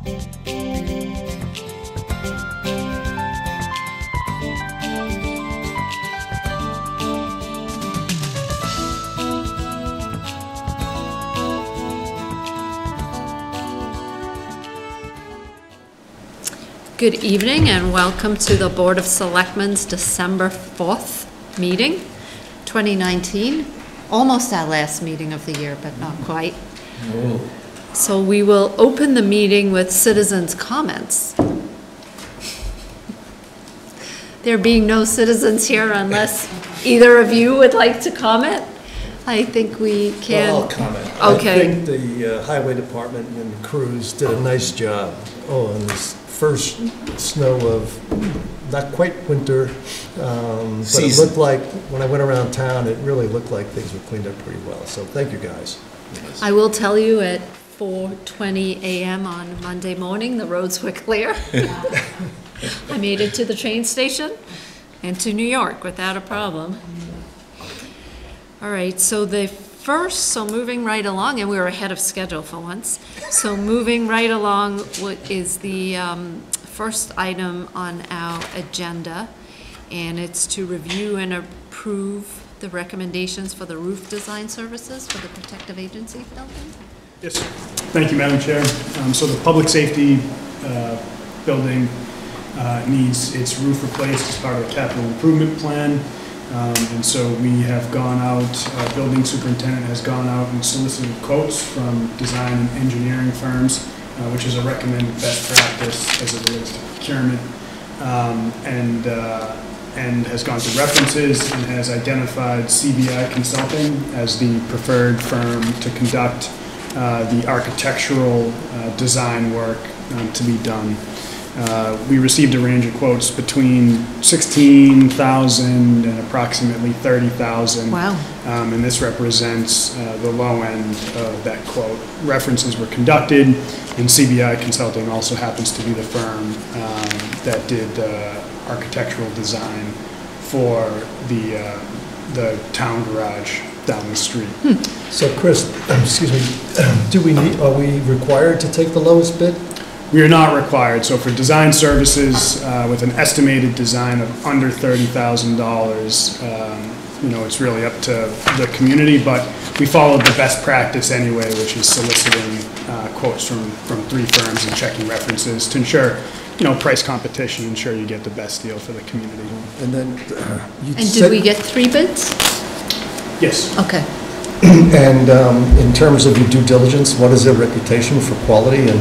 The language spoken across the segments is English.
Good evening and welcome to the Board of Selectmen's December 4th meeting, 2019. Almost our last meeting of the year, but not quite. Oh. So we will open the meeting with citizens' comments. There being no citizens here unless either of you would like to comment. I think we can. Well, I'll comment. Okay. I think the highway department and crews did a nice job. Oh, on this first snow of not quite winter, but it looked like, when I went around town, it really looked like things were cleaned up pretty well. So thank you, guys. Yes. I will tell you at 4:20 a.m. on Monday morning, the roads were clear. I made it to the train station and to New York without a problem. All right, so moving right along, and we were ahead of schedule for once. So moving right along, what is the first item on our agenda, and it's to review and approve the recommendations for the roof design services for the protective agency building. Yes, thank you, Madam Chair. So the public safety building needs its roof replaced as part of the capital improvement plan. And so we have gone out, building superintendent has gone out and solicited quotes from design and engineering firms, which is a recommended best practice as it relates to procurement, and has gone through references and has identified CBI Consulting as the preferred firm to conduct the architectural design work to be done. We received a range of quotes between $16,000 and approximately $30,000. Wow. And this represents the low end of that quote. References were conducted, and CBI Consulting also happens to be the firm that did architectural design for the town garage down the street. So Chris, excuse me, are we required to take the lowest bid? We are not required. So for design services with an estimated design of under $30,000, it's really up to the community, but we followed the best practice anyway, which is soliciting quotes from three firms and checking references to ensure, price competition, ensure you get the best deal for the community. And then did we get 3 bids? Yes. Okay. And in terms of your due diligence, what is their reputation for quality and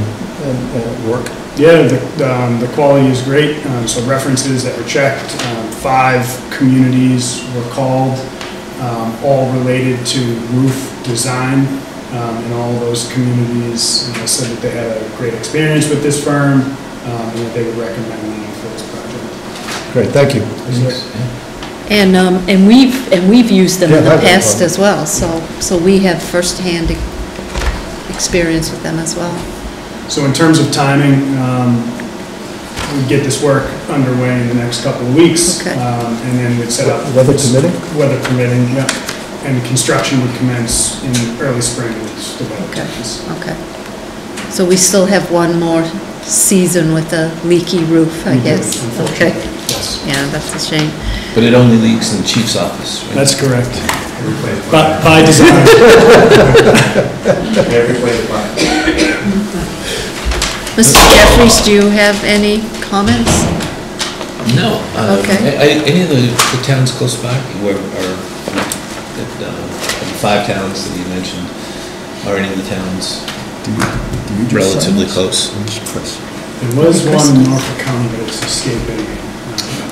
work? Yeah, the quality is great. So references that were checked, 5 communities were called, all related to roof design, and all of those communities said that they had a great experience with this firm and that they would recommend them for this project. Great, thank you. And we've used them in the past as well, so we have firsthand experience with them as well. So in terms of timing, we get this work underway in the next couple of weeks, okay. And then we'd set up weather permitting. Weather permitting, yeah. And construction would commence in early spring. Okay. Okay. So we still have one more season with a leaky roof, I guess. Okay. Yes. Yeah, that's a shame. But it only leaks in the chief's office, right? That's correct. But by design. Mr. Jeffries, do you have any comments? No. Okay. Any of the towns close by, the 5 towns that you mentioned, are any of the towns relatively close? There was one in Norfolk County, but it's escaping me.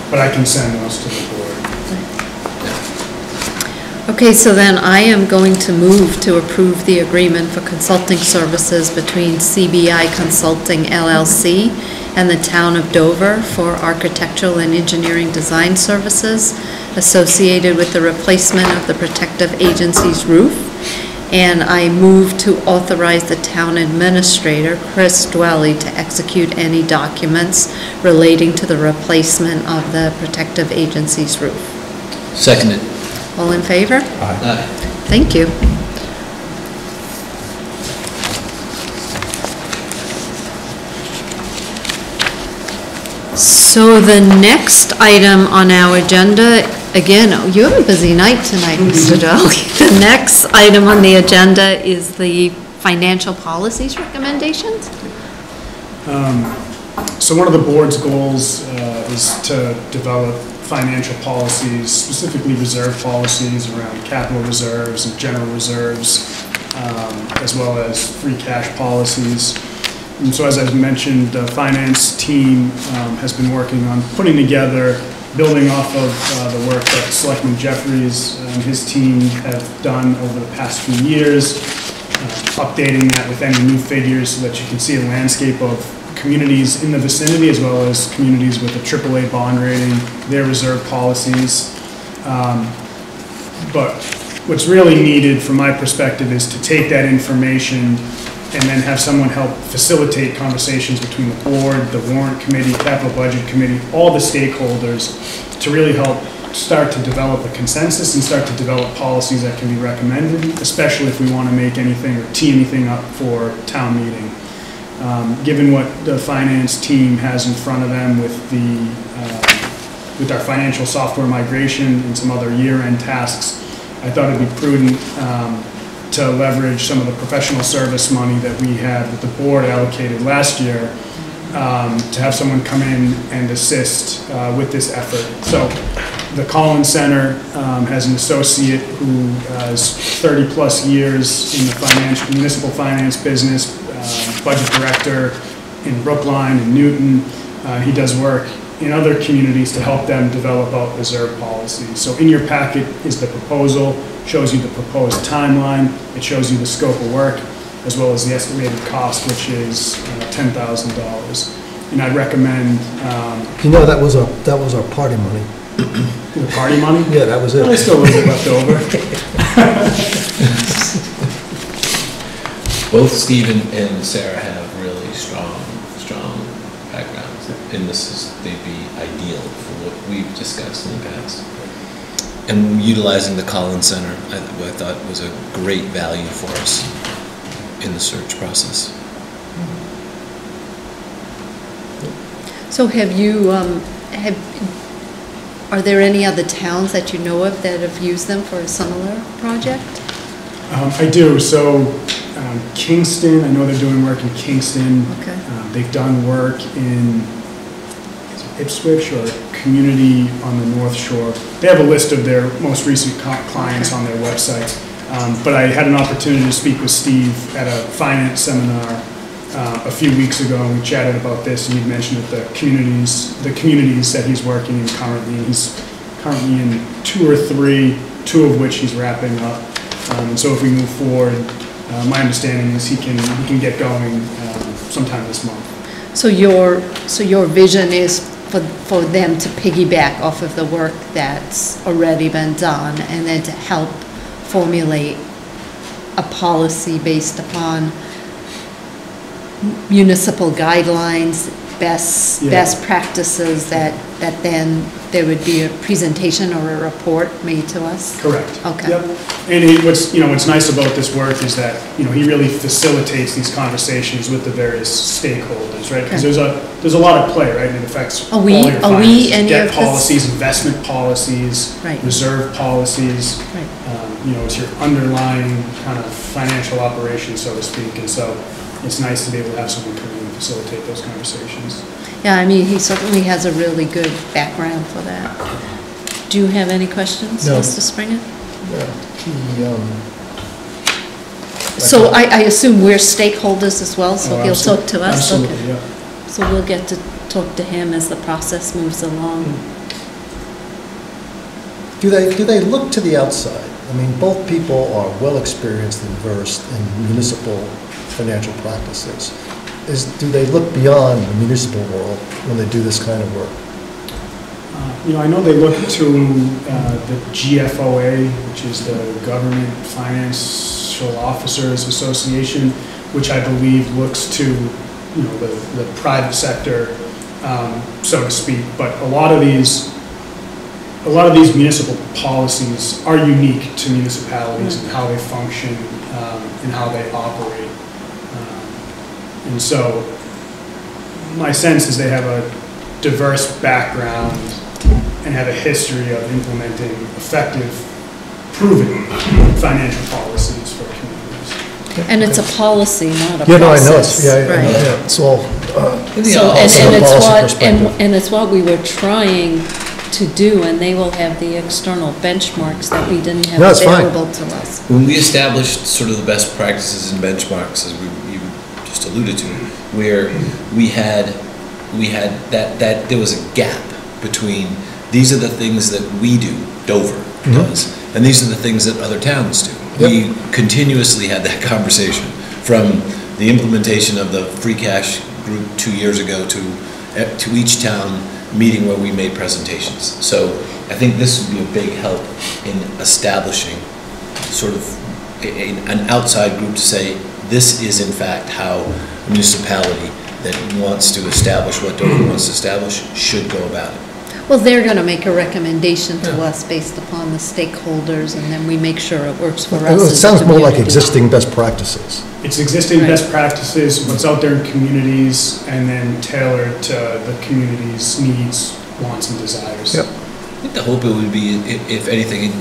But I can send those to the board. Okay, so then I am going to move to approve the agreement for consulting services between CBI Consulting LLC and the Town of Dover for architectural and engineering design services associated with the replacement of the protective agency's roof. And I move to authorize the town administrator, Chris Dwelly, to execute any documents relating to the replacement of the protective agency's roof. Seconded. All in favor? Aye. Thank you. So the next item on our agenda, again, you have a busy night tonight, Mr. Dahl. The next item on the agenda is the financial policies recommendations. So one of the board's goals is to develop financial policies, specifically reserve policies around capital reserves and general reserves, as well as free cash policies. And so as I've mentioned, the finance team has been working on putting together, building off of the work that Selectman Jeffries and his team have done over the past few years, updating that with any new figures so that you can see a landscape of communities in the vicinity as well as communities with a AAA bond rating, their reserve policies. But what's really needed from my perspective is to take that information and then have someone help facilitate conversations between the board, the warrant committee, capital budget committee, all the stakeholders to really help start to develop a consensus and start to develop policies that can be recommended, especially if we want to make anything or tee anything up for town meeting. Given what the finance team has in front of them with our financial software migration and some other year-end tasks, I thought it'd be prudent to leverage some of the professional service money that we had that the board allocated last year to have someone come in and assist with this effort. So the Collins Center has an associate who has 30 plus years in the municipal finance business, budget director in Brookline and Newton. He does work in other communities to help them develop out reserve policies. So in your packet is the proposal, shows you the proposed timeline, it shows you the scope of work, as well as the estimated cost, which is $10,000. And I'd recommend... You know, that was our party money. The party money? Yeah, that was it. There's still a little bit left over. Both Stephen and Sarah have really strong backgrounds, and they'd be ideal for what we've discussed in the past. And utilizing the Collins Center, I thought was a great value for us in the search process. So have you, are there any other towns that you know of that have used them for a similar project? I do. So Kingston, I know they're doing work in Kingston. Okay. They've done work in Ipswich or a community on the North Shore. They have a list of their most recent clients on their website. But I had an opportunity to speak with Steve at a finance seminar a few weeks ago, and we chatted about this, and he mentioned that the communities that he's working in currently, he's currently in 2 or 3, 2 of which he's wrapping up. And so if we move forward, my understanding is he can get going sometime this month. So your vision is for them to piggyback off of the work that's already been done and then to help formulate a policy based upon municipal guidelines, best practices that then there would be a presentation or a report made to us? Correct. Okay. Yep. And what's nice about this work is that he really facilitates these conversations with the various stakeholders, right? Because there's a lot of play, right? And it affects all your finances. Debt policies, investment policies, right, reserve policies. Right. It's your underlying kind of financial operation, so to speak. And so it's nice to be able to have someone come in and facilitate those conversations. Yeah, I mean, he certainly has a really good background for that. Do you have any questions, No. Mr. Springer? Yeah, So I assume we're stakeholders as well, so he'll talk to us? Absolutely, Okay. yeah. So we'll get to talk to him as the process moves along. Do they look to the outside? I mean, both people are well experienced and versed in municipal financial practices. Do they look beyond the municipal world when they do this kind of work? I know they look to the GFOA, which is the Government Financial Officers Association, which I believe looks to the private sector, so to speak. But a lot of these municipal policies are unique to municipalities and how they function and how they operate. And so my sense is they have a diverse background and have a history of implementing effective, proven financial policies for communities. And it's a policy, not a process. Yeah, no, I know, it's, Right. yeah, it's all, So, also and a it's policy what, perspective. and it's what we were trying to do, and they will have the external benchmarks that we didn't have No, it's fine. available to us. When we established sort of the best practices and benchmarks, as you just alluded to, where we had that there was a gap between these are the things that we do, Dover does, and these are the things that other towns do. We continuously had that conversation from the implementation of the free cash group 2 years ago to each town meeting where we made presentations. So I think this would be a big help in establishing sort of an outside group to say, this is in fact how a municipality that wants to establish what Dover wants to establish should go about it. Well, they're gonna make a recommendation to us based upon the stakeholders, and then we make sure it works for us it as a sounds more like community. existing best practices. It's existing Right. best practices, what's out there in communities, and then tailored to the community's needs, wants, and desires. Yep. I think the hope it would be, if anything, it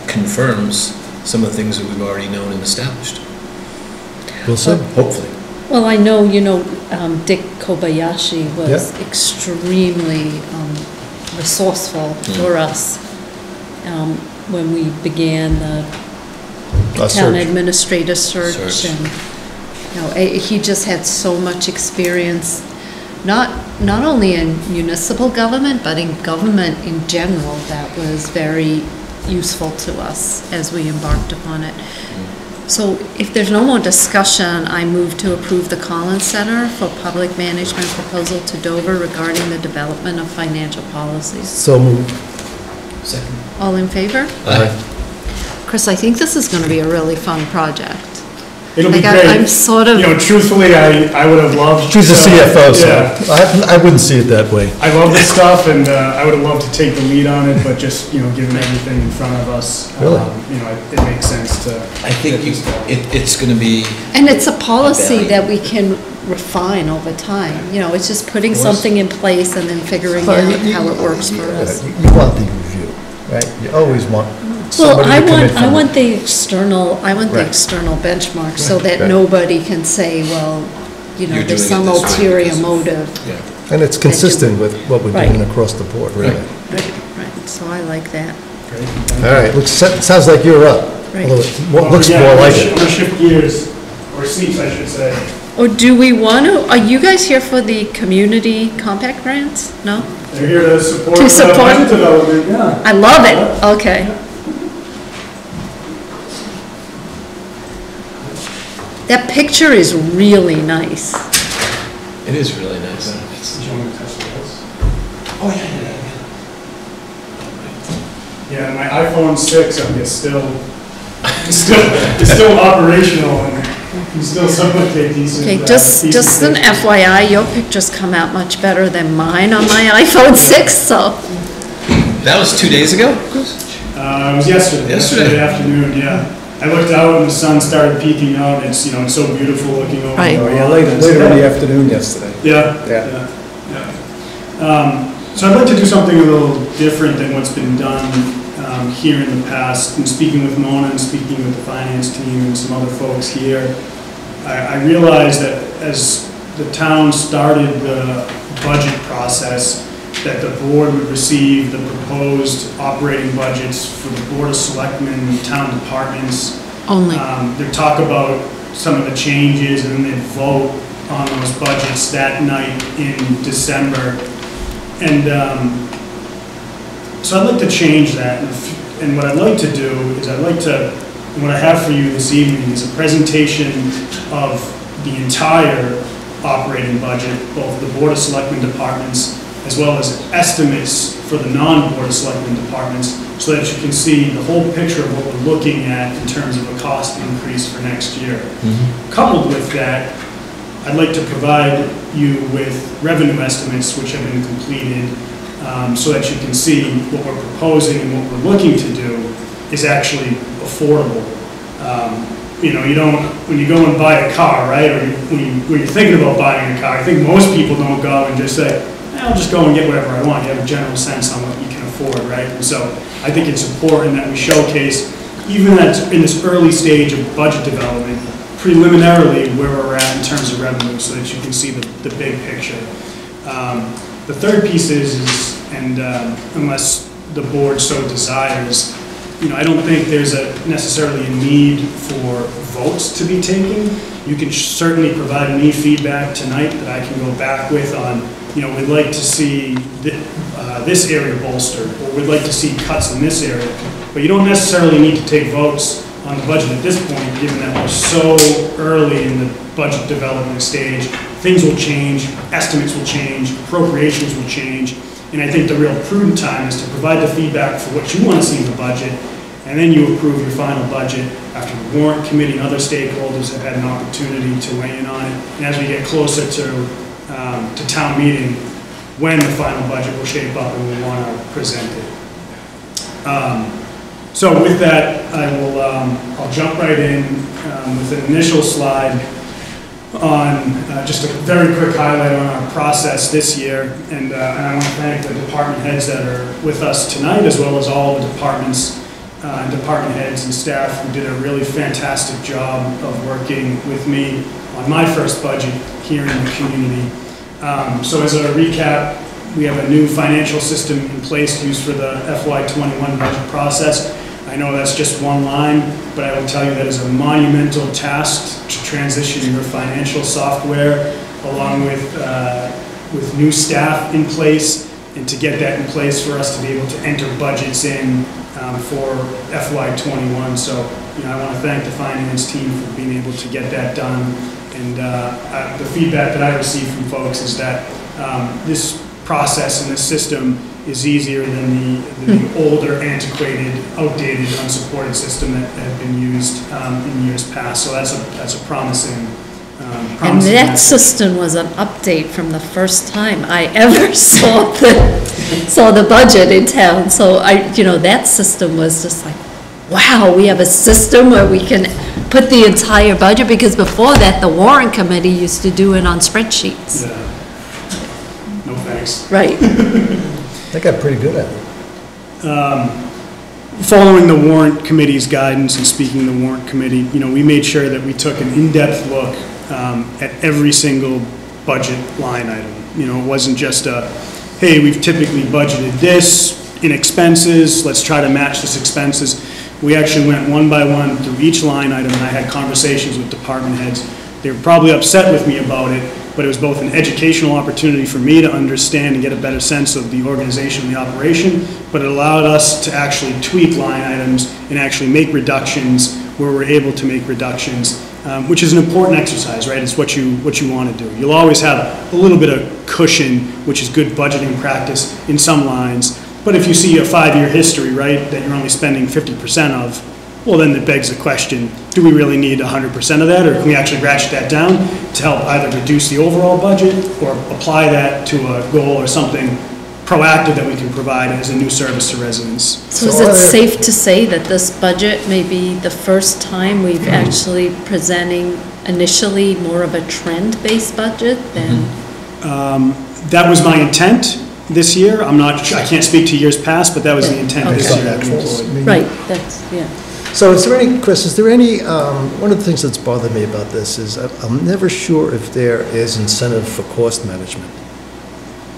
confirms some of the things that we've already known and established. We'll see. Hopefully. Well, I know, Dick Kobayashi was extremely resourceful for us when we began the town Search. administrator search. Search. And, he just had so much experience, not only in municipal government, but in government in general, that was very useful to us as we embarked upon it. So if there's no more discussion, I move to approve the Collins Center for Public Management proposal to Dover regarding the development of financial policies. So moved. Second. All in favor? Aye. Chris, I think this is going to be a really fun project. It'll be Like, great. I'm sort of, Truthfully, I would have loved. She's a CFO, so Yeah. I wouldn't see it that way. I love this stuff, and I would have loved to take the lead on it, but just, given everything in front of us, Really? it makes sense to. I think it's going to be, and it's a policy value. that we can refine over time. It's just putting course. something in place and then figuring Well, out how it works for us. You want the review, right? You always want Well, somebody to come in I from. want the external Right. benchmark so Right. that Right. nobody can say, well, You're there's doing some it this way ulterior because of- motive. yeah. And it's consistent with what we're doing Right. across the board, really. Right, so I like that. Great. All right, sounds like you're up. Right. Although it looks more like I'm it. gonna shift gears, or seats, I should say. Or do we want to, are you guys here for the community compact grants? No? They're here to support. To support- budget development, yeah. I love it, okay. That picture is really nice. It is really nice. Oh, yeah, my iPhone 6, it's still operational and can still supplicate decent. Okay, just an decent- FYI, your pictures come out much better than mine on my iPhone 6, so. That was 2 days ago? It was yesterday. Yesterday. Afternoon, yeah. I looked out and the sun started peeking out. It's, it's so beautiful looking over. Right. the Oh, yeah, horizon. later in the afternoon yesterday. Yeah. Yeah. So I'd like to do something a little different than what's been done here in the past. And speaking with Mona and speaking with the finance team and some other folks here, I realized that as the town started the budget process, that the board would receive the proposed operating budgets for the Board of Selectmen and town departments. Only. They talk about some of the changes and then they vote on those budgets that night in December. And so I'd like to change that. And what I'd like to do is what I have for you this evening is a presentation of the entire operating budget, both the Board of Selectmen departments as well as estimates for the non-Board of Selectmen departments, so that you can see the whole picture of what we're looking at in terms of a cost increase for next year. Coupled with that, I'd like to provide you with revenue estimates which have been completed, so that you can see what we're proposing and what we're looking to do is actually affordable. You don't, when you go and buy a car, right, or when you're thinking about buying a car, I think most people don't go and just say, I'll just go and get whatever I want. You have a general sense on what you can afford, right? And so I think it's important that we showcase, even in this early stage of budget development, preliminarily where we're at in terms of revenue, so that you can see the big picture. The third piece is unless the board so desires, I don't think there's necessarily a need for votes to be taken. You can certainly provide me feedback tonight that I can go back with on, we'd like to see this area bolstered, or we'd like to see cuts in this area. But you don't necessarily need to take votes on the budget at this point, given that we're so early in the budget development stage. Things will change, estimates will change, appropriations will change, and I think the real prudent time is to provide the feedback for what you want to see in the budget, and then you approve your final budget after the warrant committee and other stakeholders have had an opportunity to weigh in on it. And as we get closer to town meeting, when the final budget will shape up and we want to present it. So with that, I'll jump right in with an initial slide on just a very quick highlight on our process this year. And I want to thank the department heads that are with us tonight, as well as all the departments, department heads and staff who did a really fantastic job of working with me on my first budget here in the community. So as a recap, we have a new financial system in place used for the FY21 budget process. I know that's just one line, but I will tell you that is a monumental task to transition your financial software along with new staff in place, and to get that in place for us to be able to enter budgets in for FY21. So I want to thank the finance team for being able to get that done. And the feedback that I receive from folks is that this process and this system is easier than the older, antiquated, outdated, unsupported system that had been used in years past. So that's a promising. And that system was an update from the first time I ever saw the budget in town. So that system was just like, wow, we have a system where we can put the entire budget, because before that, the warrant committee used to do it on spreadsheets. Yeah. No thanks. Right. They got pretty good at it. Following the warrant committee's guidance and speaking to the warrant committee, we made sure that we took an in-depth look at every single budget line item. It wasn't just hey, we've typically budgeted this in expenses, let's try to match this expenses. We actually went one by one through each line item, and I had conversations with department heads. They were probably upset with me about it, but it was both an educational opportunity for me to understand and get a better sense of the organization and the operation, but it allowed us to actually tweak line items and actually make reductions where we're able to make reductions, which is an important exercise, right? It's what you want to do. You'll always have a little bit of cushion, which is good budgeting practice in some lines. But if you see a 5-year history, right, that you're only spending 50% of, well, then it begs the question, do we really need 100% of that, or can we actually ratchet that down to help either reduce the overall budget or apply that to a goal or something proactive that we can provide as a new service to residents? So is it safe to say that this budget may be the first time we've actually presenting initially more of a trend-based budget than? That was my intent this year. I can't speak to years past, but that was the intent this year. Right, that's, yeah. So Chris, is there any, one of the things that's bothered me about this is I'm never sure if there is incentive for cost management.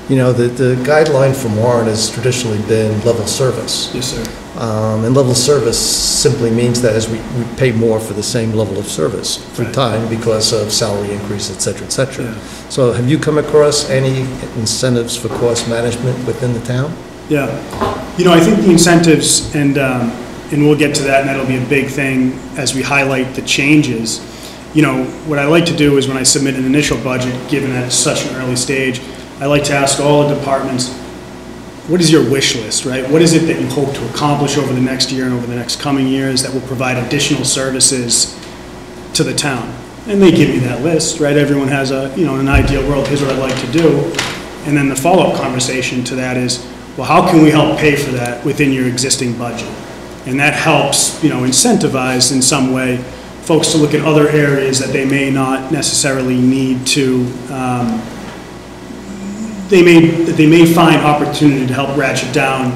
The guideline from Warren has traditionally been level service. Yes, sir. And level service simply means that as we pay more for the same level of service through time because of salary increase, et cetera, et cetera. Yeah. So have you come across any incentives for cost management within the town? Yeah. I think the incentives, and we'll get to that, and that'll be a big thing as we highlight the changes. What I like to do is when I submit an initial budget, given that it's such an early stage, I like to ask all the departments, what is your wish list, right? What is it that you hope to accomplish over the next year and over the next coming years that will provide additional services to the town? And they give me that list, right? Everyone has an ideal world, here's what I'd like to do. And then the follow-up conversation to that is, well, how can we help pay for that within your existing budget? And that helps, incentivize in some way folks to look at other areas that they may not necessarily need to they may find opportunity to help ratchet down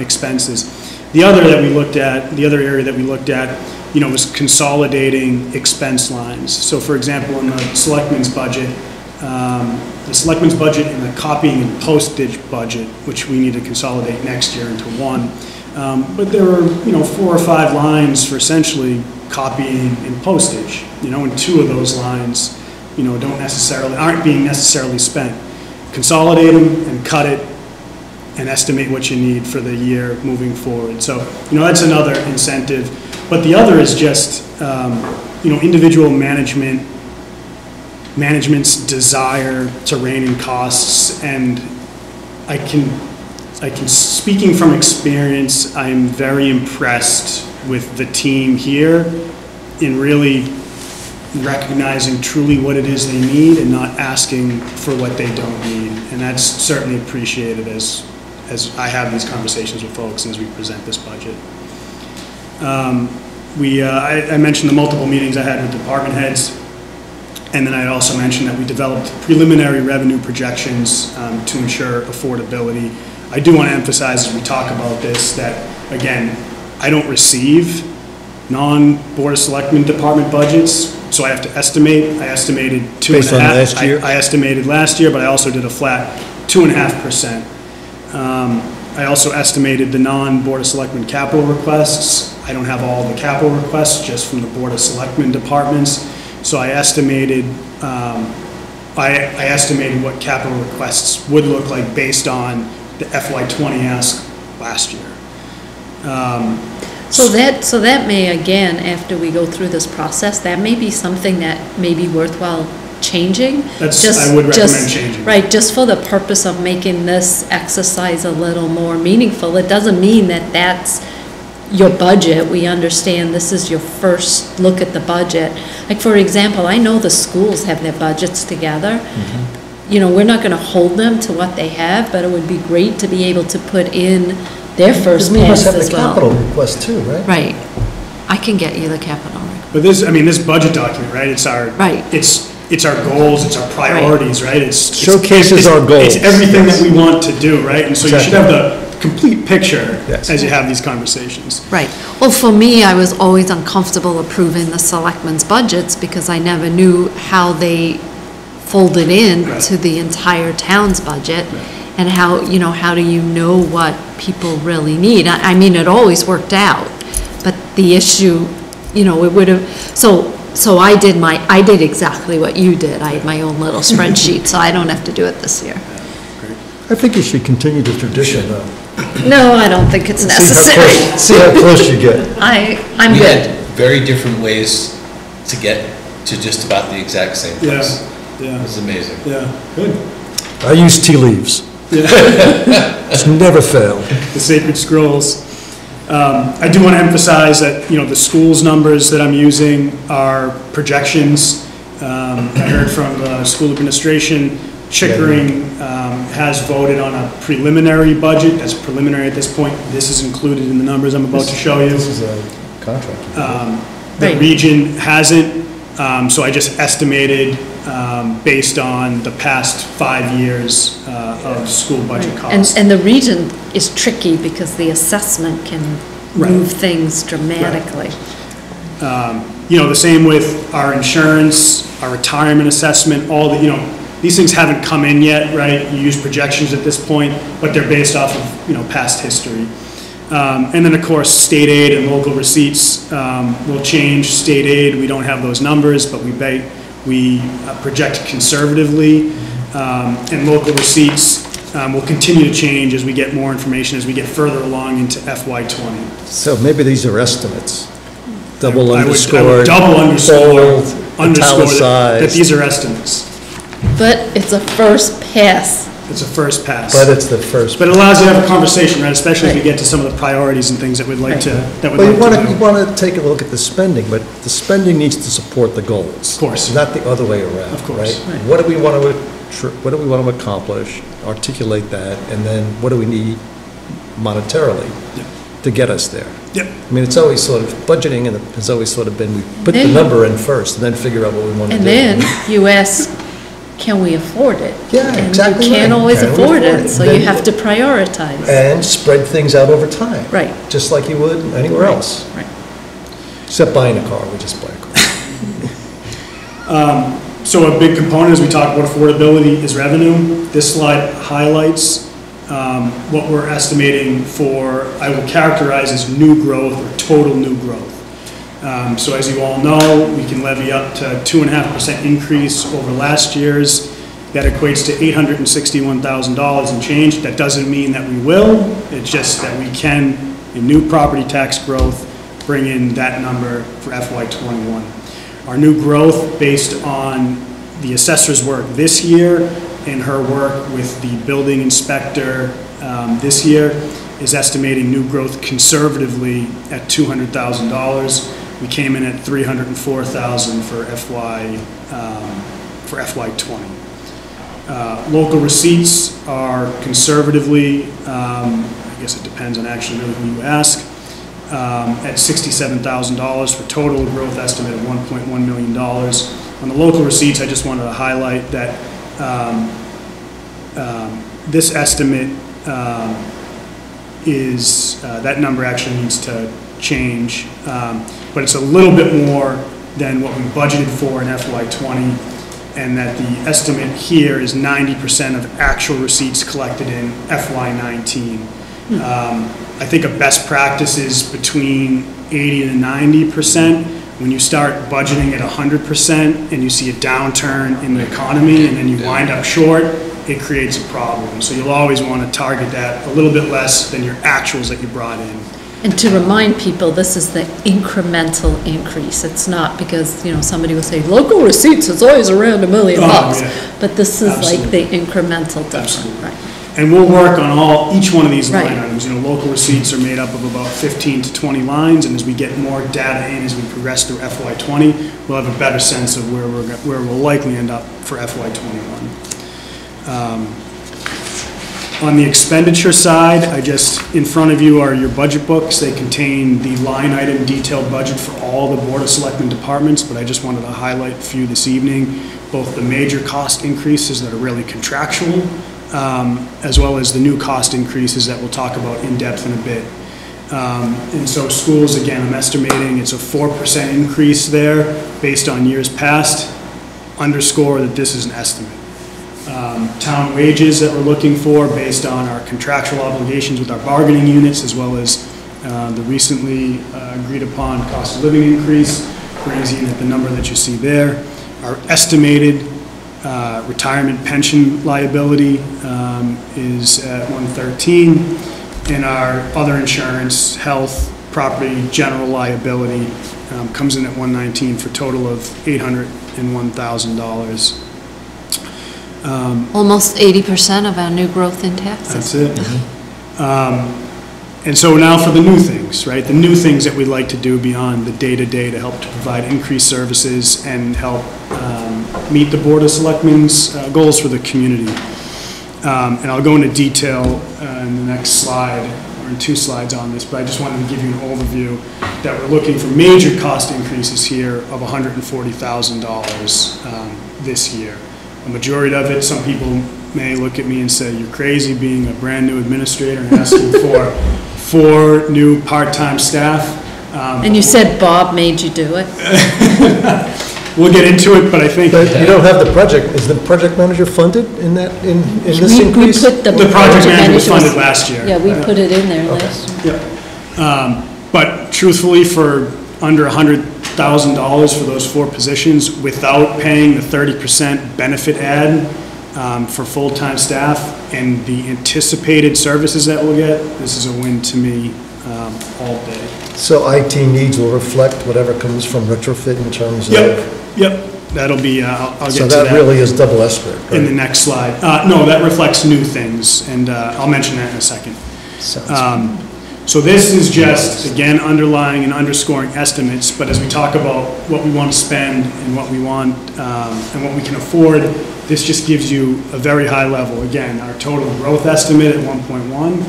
expenses. The other area that we looked at, was consolidating expense lines. So for example, in the Selectmen's budget and the copying and postage budget, which we need to consolidate next year into one. But there are, 4 or 5 lines for essentially copying and postage, and 2 of those lines, aren't being necessarily spent. Consolidate them and cut it and estimate what you need for the year moving forward. So, that's another incentive. But the other is just, individual management's desire to rein in costs. And I can, speaking from experience, I am very impressed with the team here in really recognizing truly what it is they need and not asking for what they don't need. And that's certainly appreciated as I have these conversations with folks as we present this budget. I mentioned the multiple meetings I had with department heads, and then I also mentioned that we developed preliminary revenue projections to ensure affordability. I do want to emphasize as we talk about this that, again, I don't receive non-Board of Selectmen department budgets, so I have to estimate. I estimated 2.5%. Based on last year? I estimated last year, but I also did a flat 2.5%. I also estimated the non-Board of Selectmen capital requests. I don't have all the capital requests, just from the Board of Selectmen departments. So I estimated I estimated what capital requests would look like based on the FY20 ask last year. So that may, again, after we go through this process, that may be something that may be worthwhile changing. I would recommend changing. Right, just for the purpose of making this exercise a little more meaningful. It doesn't mean that that's your budget. We understand this is your first look at the budget. Like, for example, I know the schools have their budgets together. Mm-hmm. We're not going to hold them to what they have, but it would be great to be able to put in their first pass as well. We must have the capital request too, right? Right. I can get you the capital request. But this budget document, right? It's our It's our goals, it's our priorities, right? It showcases our goals. It's everything that we want to do, right? And so exactly. You should have the complete picture as you have these conversations. Right. Well, for me, I was always uncomfortable approving the selectmen's budgets because I never knew how they folded in to the entire town's budget. And how do you know what people really need? I mean, it always worked out, but the issue, it would have, so I did exactly what you did. I had my own little spreadsheet, so I don't have to do it this year. I think you should continue the tradition, though. No, I don't think it's necessary. See how close you get. I'm we good. had very different ways to get to just about the exact same place. Yeah. It was amazing. Yeah, good. I use tea leaves. Yeah. It's never failed. The sacred scrolls. I do want to emphasize that, the school's numbers that I'm using are projections. I heard from the school administration, Chickering has voted on a preliminary budget. That's preliminary at this point. This is included in the numbers I'm about to show you. This is a contract. The region hasn't, so I just estimated based on the past 5 years of school budget costs. And the region is tricky because the assessment can move things dramatically. The same with our insurance, our retirement assessment, all the, these things haven't come in yet, right? You use projections at this point, but they're based off of, past history. And then, of course, state aid and local receipts will change. State aid, we don't have those numbers, but we project conservatively. And local receipts will continue to change as we get more information, as we get further along into FY20. So maybe these are estimates. Double I underscore. would double underscore italicized. that these are estimates. But it's a first pass. It's a first pass. But it's the first. But it allows you to have a conversation, right? Especially as we get to some of the priorities and things that we'd like to. You want to take a look at the spending, but the spending needs to support the goals. Of course. Not the other way around. Of course. Right? What do we want to accomplish? Articulate that, and then what do we need monetarily to get us there? Yep. I mean, it's always sort of budgeting, and it's always sort of been we put the number in first, and then figure out what we want to do. And then you ask can we afford it? Yeah, exactly And you can't right. always Can we afford afford it, it? so Then- you have to prioritize. And spread things out over time. Right. Just like you would anywhere else. Right. Except buying a car, we just buy a car. So a big component as we talk about affordability is revenue. This slide highlights what we're estimating for, I will characterize as new growth or total new growth. So as you all know, we can levy up to 2.5% increase over last year's. That equates to $861,000 and change. That doesn't mean that we will. It's just that we can, in new property tax growth, bring in that number for FY21. Our new growth based on the assessor's work this year and her work with the building inspector this year is estimating new growth conservatively at $200,000. We came in at $304,000 for FY20. Local receipts are conservatively, I guess it depends on actually really who you ask, at $67,000 for total growth estimate of $1.1 million. On the local receipts, I just wanted to highlight that this estimate is, that number actually needs to change, but it's a little bit more than what we budgeted for in FY20, and that the estimate here is 90% of actual receipts collected in FY19. I think a best practice is between 80 to 90%. When you start budgeting at 100% and you see a downturn in the economy and then you wind up short, it creates a problem. So you'll always want to target that a little bit less than your actuals that you brought in. And to remind people, this is the incremental increase. It's not because, you know, somebody will say, local receipts is always around $1 million. Yeah. But this is Absolutely. like the incremental difference. Absolutely. Right. And we'll work on each one of these line Right. items. You know, local receipts are made up of about 15 to 20 lines, and as we get more data in, as we progress through FY20, we'll have a better sense of where we'll likely end up for FY21. On the expenditure side, in front of you are your budget books. They contain the line item detailed budget for all the Board of Selectmen departments, but I just wanted to highlight a few this evening, both the major cost increases that are really contractual, as well as the new cost increases that we'll talk about in depth in a bit. And so schools, again, I'm estimating it's a 4% increase there based on years past. Underscore that this is an estimate. Town wages that we're looking for based on our contractual obligations with our bargaining units, as well as the recently agreed upon cost of living increase, brings in at the number that you see there. Our estimated retirement pension liability is at 113, and our other insurance, health, property, general liability comes in at 119 for a total of $801,000. Almost 80% of our new growth in taxes. That's it. And so now for the new things, right? The new things that we'd like to do beyond the day-to-day to help to provide increased services and help meet the Board of Selectmen's goals for the community. And I'll go into detail in the next slide, or in 2 slides on this, but I just wanted to give you an overview that we're looking for major cost increases here of $140,000 this year. A majority of it, some people may look at me and say, you're crazy being a brand new administrator and asking for 4 new part-time staff. And you said Bob made you do it? We'll get into it, but I think... But you don't have the project, is the project manager funded in that, in this increase? We put The project manager was funded last year. Yeah, we put it in there last year. Yeah. But truthfully, for under $100,000 for those 4 positions, without paying the 30% benefit add for full-time staff and the anticipated services that we'll get, this is a win to me all day. So IT needs will reflect whatever comes from retrofit in terms of... Yep, that'll be, I'll get to that. So that really is double escrow, right? In the next slide. No, that reflects new things, and I'll mention that in a second. So this is just, again, underlying and underscoring estimates, but as we talk about what we want to spend and what we want and what we can afford, this just gives you a very high level. Again, our total growth estimate at 1.1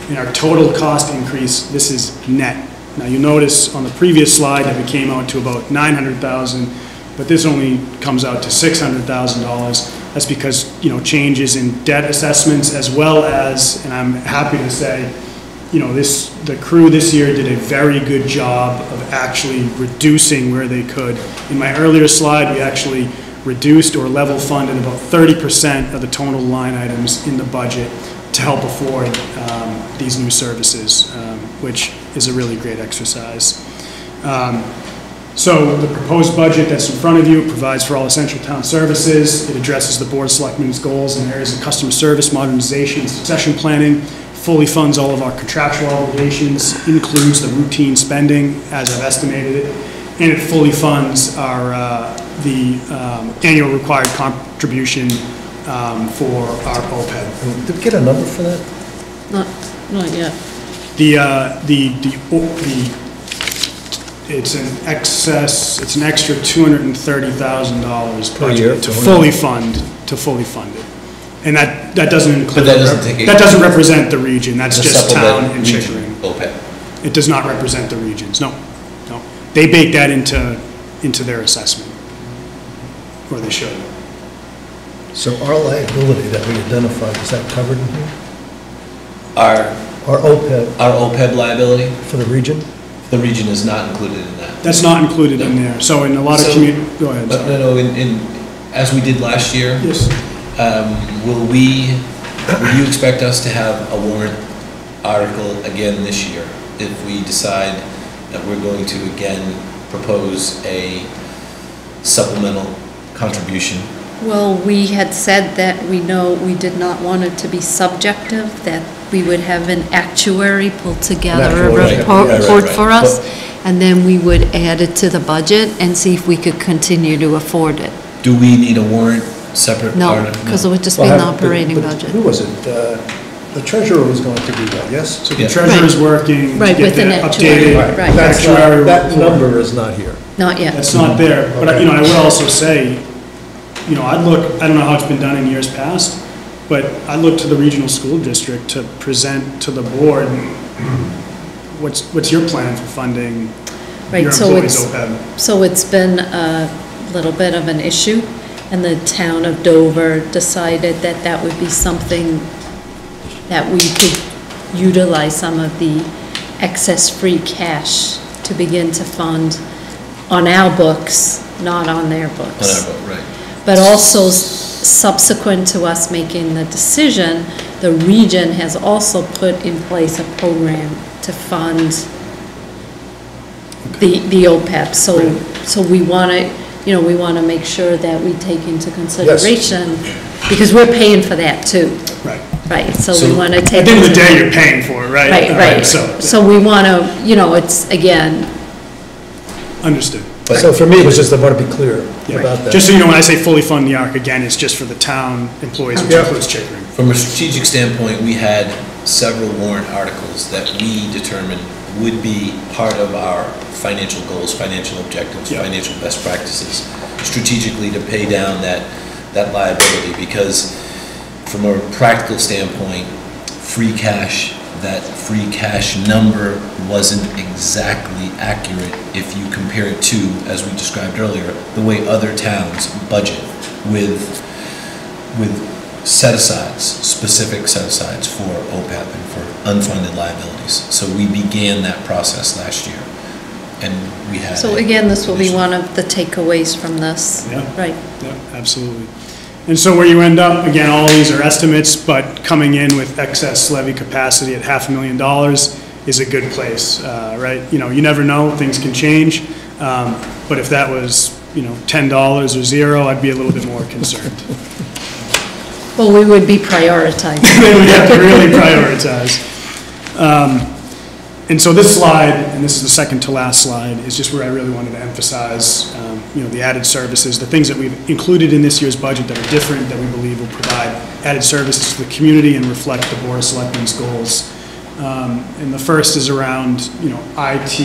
and our total cost increase, this is net. Now you notice on the previous slide that we came out to about $900,000, but this only comes out to $600,000. That's because, changes in debt assessments, as well as, and I'm happy to say, the crew this year did a very good job of actually reducing where they could. In my earlier slide, we actually reduced or level funded about 30% of the total line items in the budget to help afford these new services, which is a really great exercise. So the proposed budget that's in front of you provides for all essential town services. It addresses the Board of Selectmen's goals in areas of customer service, modernization, and succession planning, fully funds all of our contractual obligations, includes the routine spending as I've estimated it, and it fully funds our annual required contribution for our OPEB. Did we get a number for that? Not yet. It's an extra $230,000 Per year? to fully fund it. And that doesn't include, But that doesn't represent the region, that's the just town supplement and region Chickering. OPEB. It does not represent the regions, no. They bake that into their assessment, or they should. So our liability that we identified, is that covered in here? Our Our OPEB OPEB liability, for the region? the region is not included in that. That's not included in there, so in a lot of go ahead, But sorry. no, as we did last year, Yes, will you expect us to have a warrant article again this year if we decide that we're going to again propose a supplemental contribution? Well, we had said that we did not want it to be subjective, that we would have an actuary pull together a Right, report right. for us, and then we would add it to the budget and see if we could continue to afford it. Do we need a warrant separate? No, article? because it would just be an operating budget. Who was it? The treasurer was going to do that, yes? so the Yeah. treasurer's working to Right, get with an that actuary, updated right. That's not- actuary That report. number is not here. Not yet. That's not there, but, Okay. I would also say, I don't know how it's been done in years past, but I look to the regional school district to present to the board, what's your plan for funding your Right, so employees' it's, OPEB? so it's been a little bit of an issue, and the town of Dover decided that that would be something that we could utilize some of the excess free cash to begin to fund on our books, not on their books. On our vote, right. But also subsequent to us making the decision, the region has also put in place a program to fund the OPEB. So we want to, we want to make sure that we take into consideration, because we're paying for that too. Right. Right, so So we want to take. At the end of the day, you're paying for it, right? Right. So, So we want to, it's, again, understood. But- So for me, it was just, I want to be clear Yeah. about that. Just so you know, when I say fully fund the ARC, again, it's just for the town employees, which Yeah. includes Chickering. From a strategic standpoint, we had several warrant articles that we determined would be part of our financial goals, financial objectives, Yeah. financial best practices, strategically to pay down that liability, because from a practical standpoint, that free cash number wasn't exactly accurate if you compare it to, as we described earlier, the way other towns budget with set-asides, specific set-asides for OPEB and for unfunded liabilities. So we began that process last year, and we had. so again, this will be one of the takeaways from this. Yeah. Right. Yeah, absolutely. And so where you end up, again, all these are estimates, but coming in with excess levy capacity at $500,000 is a good place, right? You never know, things can change, but if that was, $10 or zero, I'd be a little bit more concerned. Well, we would be prioritizing. Then we'd have to really prioritize. And so this slide, and this is the second to last slide, is just where I really wanted to emphasize, the added services, the things that we've included in this year's budget that are different, that we believe will provide added services to the community and reflect the Board of Selectmen's goals. And the first is around, IT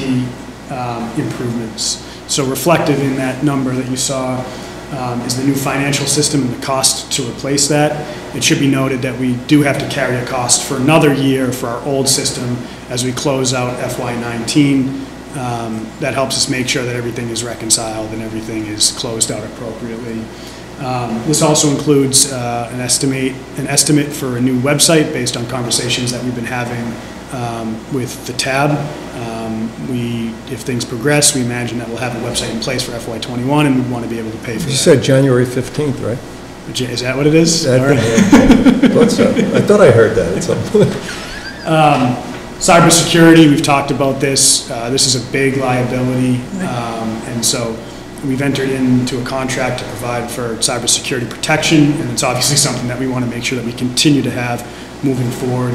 improvements. So reflected in that number that you saw is the new financial system and the cost to replace that. It should be noted that we do have to carry a cost for another year for our old system as we close out FY19. That helps us make sure that everything is reconciled and everything is closed out appropriately. This also includes an estimate for a new website based on conversations that we've been having with the TAB. If things progress, we imagine that we'll have a website in place for FY21, and we want to be able to pay for that. You said January 15th, right? Is that what it is? I thought so. I thought I heard that at some point. Cybersecurity, we've talked about this. This is a big liability, and so we've entered into a contract to provide for cybersecurity protection, and it's obviously something that we want to make sure that we continue to have moving forward.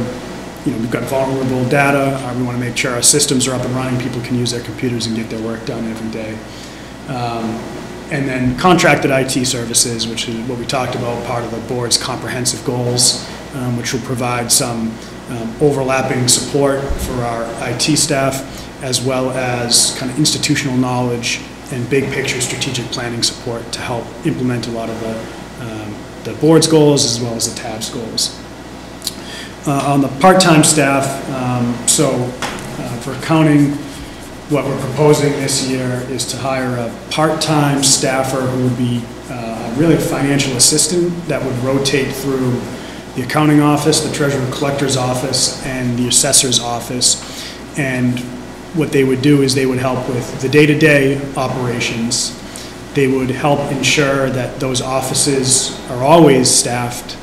We've got vulnerable data. We want to make sure our systems are up and running. People can use their computers and get their work done every day. And then contracted IT services, which is what we talked about, part of the board's comprehensive goals, which will provide some overlapping support for our IT staff, as well as kind of institutional knowledge and big picture strategic planning support to help implement a lot of the board's goals as well as the TAB's goals. On the part-time staff, for accounting, what we're proposing this year is to hire a part-time staffer who would be really a financial assistant that would rotate through the accounting office, the treasurer collector's office, and the assessor's office. And what they would do is they would help with the day-to-day operations. They would help ensure that those offices are always staffed.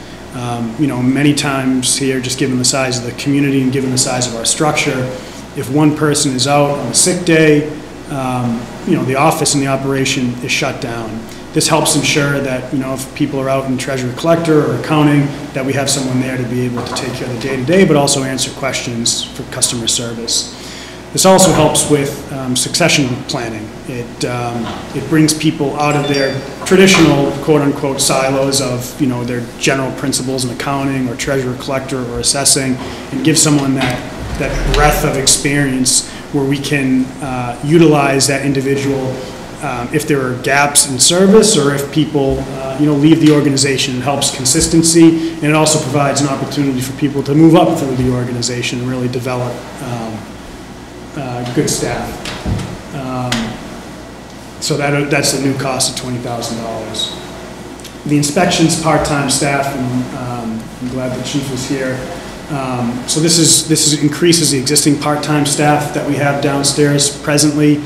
Many times here, just given the size of the community and given the size of our structure, if one person is out on a sick day, the office and the operation is shut down. This helps ensure that, if people are out in treasurer collector or accounting, that we have someone there to be able to take care of the day-to-day, but also answer questions for customer service. This also helps with succession planning. It brings people out of their traditional quote-unquote silos of their general principles in accounting or treasurer collector or assessing, and gives someone that breadth of experience where we can utilize that individual if there are gaps in service or if people leave the organization. It helps consistency, and it also provides an opportunity for people to move up through the organization and really develop good staff. So that's the new cost of $20,000. The inspections part-time staff, and I'm glad the chief was here. So this increases the existing part-time staff that we have downstairs presently.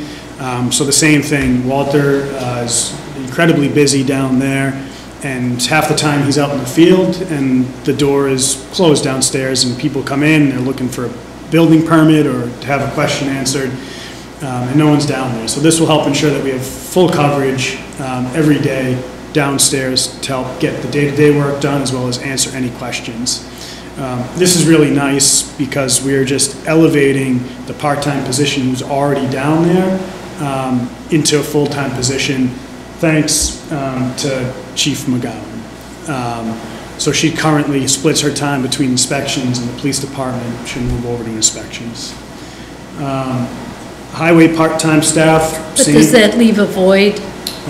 So the same thing, Walter is incredibly busy down there, and half the time he's out in the field and the door is closed downstairs and people come in, they're looking for a building permit or to have a question answered, and no one's down there. So this will help ensure that we have full coverage every day downstairs to help get the day-to-day work done as well as answer any questions. This is really nice because we're just elevating the part-time position who's already down there into a full-time position thanks to Chief McGowan. So she currently splits her time between inspections and the police department. She'll move over to inspections. Highway part-time staff. But does that leave a void?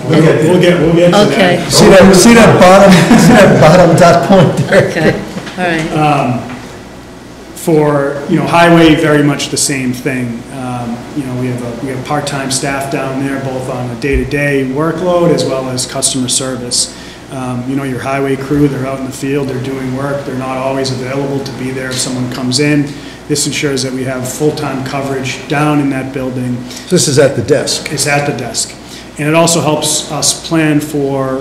We'll get to okay. that. See that bottom dot point there? Okay, all right. For highway, very much the same thing. We have part-time staff down there, both on a day-to-day workload as well as customer service. Your highway crew, they're out in the field, they're doing work, they're not always available to be there if someone comes in. This ensures that we have full-time coverage down in that building. This is at the desk. It's at the desk. And it also helps us plan for,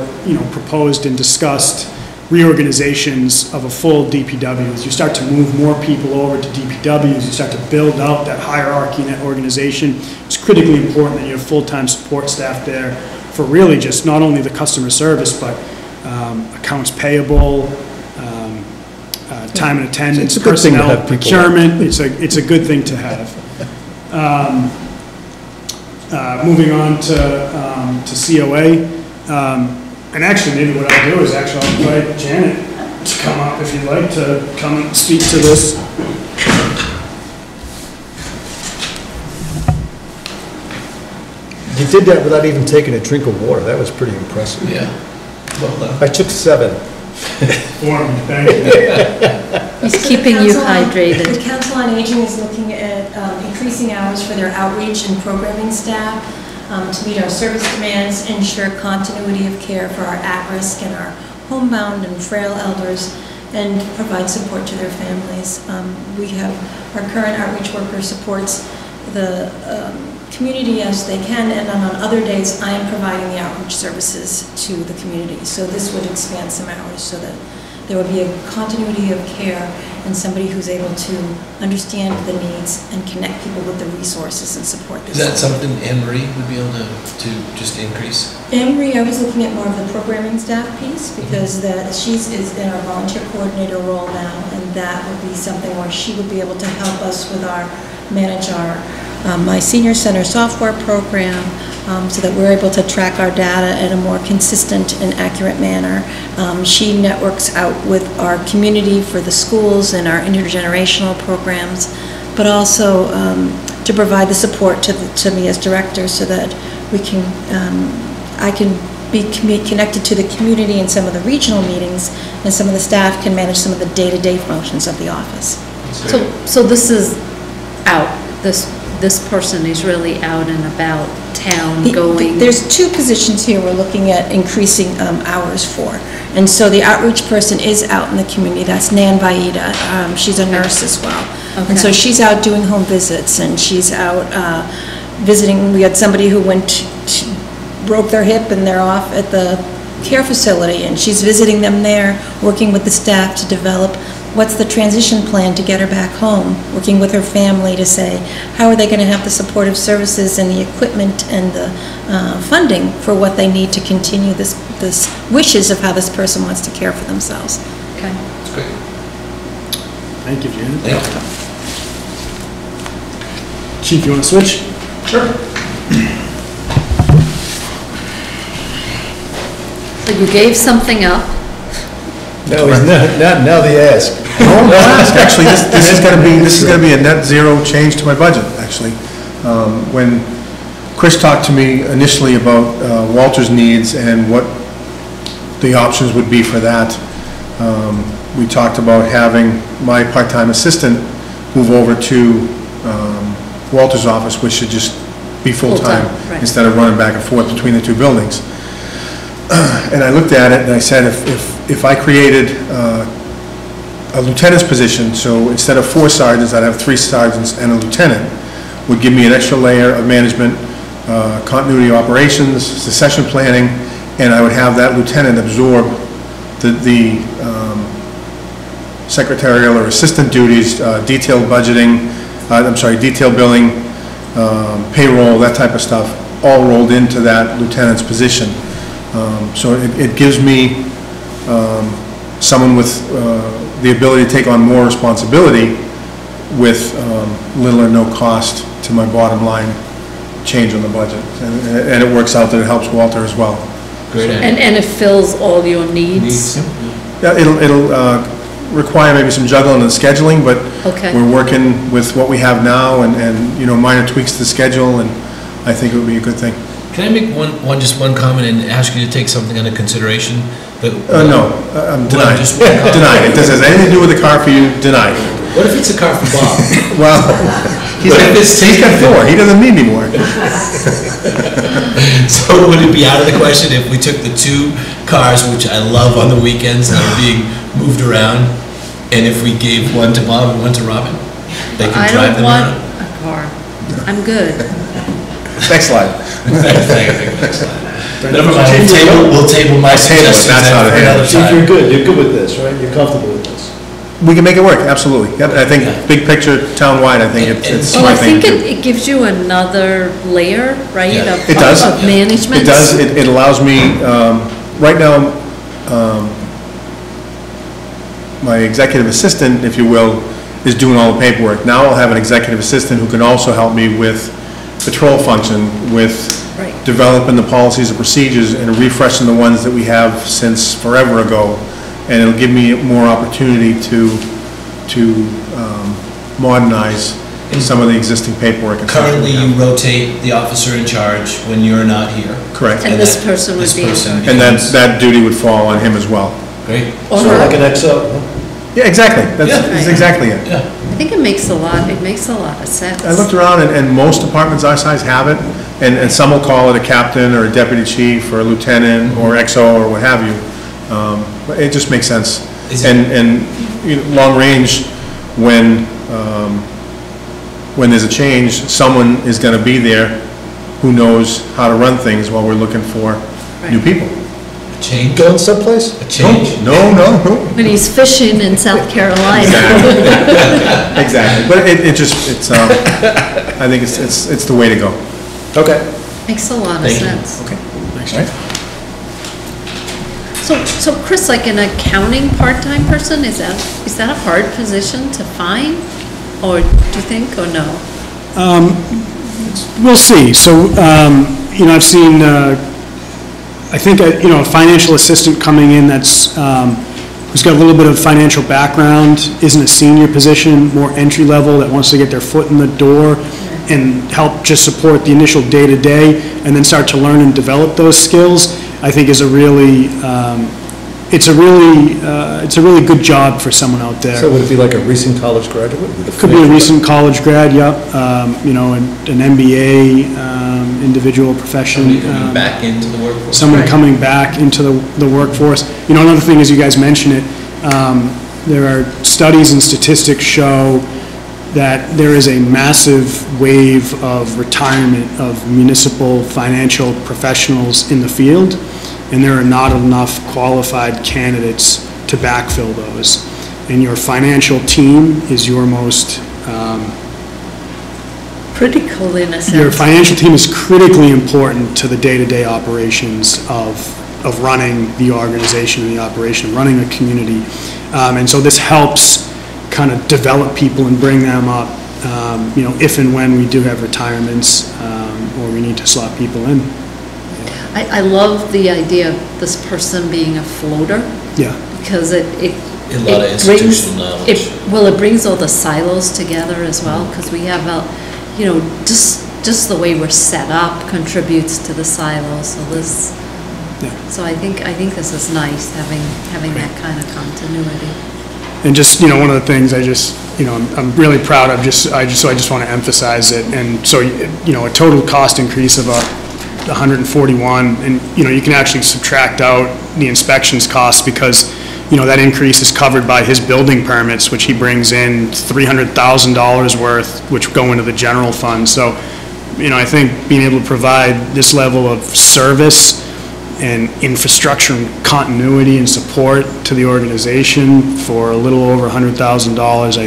proposed and discussed reorganizations of a full DPW. As you start to move more people over to DPWs, you start to build out that hierarchy in that organization. It's critically important that you have full-time support staff there for really just not only the customer service, but accounts payable, time and attendance, personnel, procurement. It's a good thing to have. Moving on to COA. And actually, maybe what I'll do is I'll invite Janet to come up if you'd like to come and speak to this. You did that without even taking a drink of water. That was pretty impressive. Yeah. Well done. I took 7. Thank you. He's keeping you hydrated. The Council on Aging is looking at increasing hours for their outreach and programming staff. to meet our service demands, ensure continuity of care for our at-risk and our homebound and frail elders, and provide support to their families. We have, our current outreach worker supports the community as they can, and on other days I am providing the outreach services to the community. So this would expand some hours so that there would be a continuity of care and somebody who's able to understand the needs and connect people with the resources and support this. Is that something Anne Marie would be able to just increase? Anne Marie, I was looking at more of the programming staff piece because she's in our volunteer coordinator role now, and that would be something where she would be able to help us with manage our My Senior Center software program, so that we're able to track our data in a more consistent and accurate manner. She networks out with our community for the schools and our intergenerational programs, but also to provide the support to me as director so that we can, I can be connected to the community in some of the regional meetings, and some of the staff can manage some of the day-to-day functions of the office. So this is out, this person is really out and about town going. There's 2 positions here we're looking at increasing hours for. And so the outreach person is out in the community. That's Nan Vaida. She's a nurse as well. Okay. And so she's out doing home visits, and she's out visiting. We had somebody who broke their hip and they're off at the care facility, and she's visiting them there, working with the staff to develop what's the transition plan to get her back home, working with her family to say, how are they going to have the supportive services and the equipment and the funding for what they need to continue this wishes of how this person wants to care for themselves. Okay. That's great. Thank you, Janet. Thank you. Chief, you want to switch? Sure. So you gave something up. Now they ask. No, actually, this is going to be a net zero change to my budget. Actually, when Chris talked to me initially about Walter's needs and what the options would be for that, we talked about having my part-time assistant move over to Walter's office, which should just be full-time, right, instead of running back and forth between the 2 buildings. And I looked at it and I said, if I created a lieutenant's position, so instead of 4 sergeants, I'd have 3 sergeants and a lieutenant, would give me an extra layer of management, continuity of operations, succession planning, and I would have that lieutenant absorb the secretarial or assistant duties, detailed budgeting, detailed billing, payroll, that type of stuff, all rolled into that lieutenant's position. So it gives me someone with the ability to take on more responsibility with little or no cost to my bottom line change on the budget. And it works out that it helps Walter as well. Great. And it fills all your needs? Yeah, it'll require maybe some juggling and scheduling, but okay, we're working with what we have now and minor tweaks to the schedule, and I think it would be a good thing. Can I make just one comment and ask you to take something under consideration? No, I'm denied. Denied. If this has anything to do with the car for you, denied. What if it's a car for Bob? Well, he's got 4. He doesn't need any more. So would it be out of the question if we took the 2 cars, which I love on the weekends, that are being moved around, and if we gave one to Bob and one to Robin? They could drive them around? I don't want a car. I'm good. Next slide. Next slide. Never mind, we'll table my suggestions. That's not a another Chief, time. you're good with this, right? You're comfortable with this? We can make it work, absolutely. Yep, I think big picture, town-wide, I think it's Well, I my thing. think it gives you another layer, right? Yeah. It does. Of management. It does. It allows me, right now, my executive assistant, if you will, is doing all the paperwork. Now I'll have an executive assistant who can also help me with patrol function, with developing the policies and procedures and refreshing the ones that we have since forever ago. And it'll give me more opportunity to modernize some of the existing paperwork. And currently, you rotate the officer in charge when you're not here. Correct. And this person would be. And that duty would fall on him as well. Great. Sort of like an XO, huh? Yeah, exactly. That's exactly it. Yeah. I think it makes a lot of sense. I looked around and most departments our size have it. And some will call it a captain or a deputy chief or a lieutenant or XO or what have you. But it just makes sense. And you know, long range, when there's a change, someone is going to be there who knows how to run things while we're looking for new people. A change? Going someplace? A change? No. When he's fishing in South Carolina. Exactly. But it's I think it's the way to go. Okay. Makes a lot of sense. Okay. Thanks. So Chris, like an accounting part-time person, is that a hard position to find? Or do you think, or no? We'll see. So, you know, I've seen, I think, you know, a financial assistant coming in that's, who's got a little bit of financial background, isn't a senior position, more entry level, that wants to get their foot in the door and help just support the initial day-to-day and then start to learn and develop those skills, I think is a really, it's a really good job for someone out there. So would it be like a recent college graduate? Could be a recent college grad, yep. You know, an MBA, individual profession. Somebody coming back into the workforce. Someone coming back into the workforce. You know, another thing is, you guys mentioned it, there are studies and statistics show that there is a massive wave of retirement of municipal financial professionals in the field, and there are not enough qualified candidates to backfill those. And your financial team is your most Critical in a sense. your financial team is critically important to the day-to-day operations of running the organization and the operation, running a community. And so this helps kind of develop people and bring them up, you know, if and when we do have retirements or we need to slot people in. I love the idea of this person being a floater. Yeah. Because it A lot of institutional knowledge. It brings all the silos together as well, because we have, you know, just the way we're set up contributes to the silos. So this, so I think this is nice, having that kind of continuity. And just, you know, one of the things I'm really proud of, I just want to emphasize it. And so, you know, a total cost increase of 141, and, you know, you can actually subtract out the inspections costs, because, you know, that increase is covered by his building permits, which he brings in $300,000 worth, which go into the general fund. So, you know, I think being able to provide this level of service and infrastructure and continuity and support to the organization for a little over $100,000, I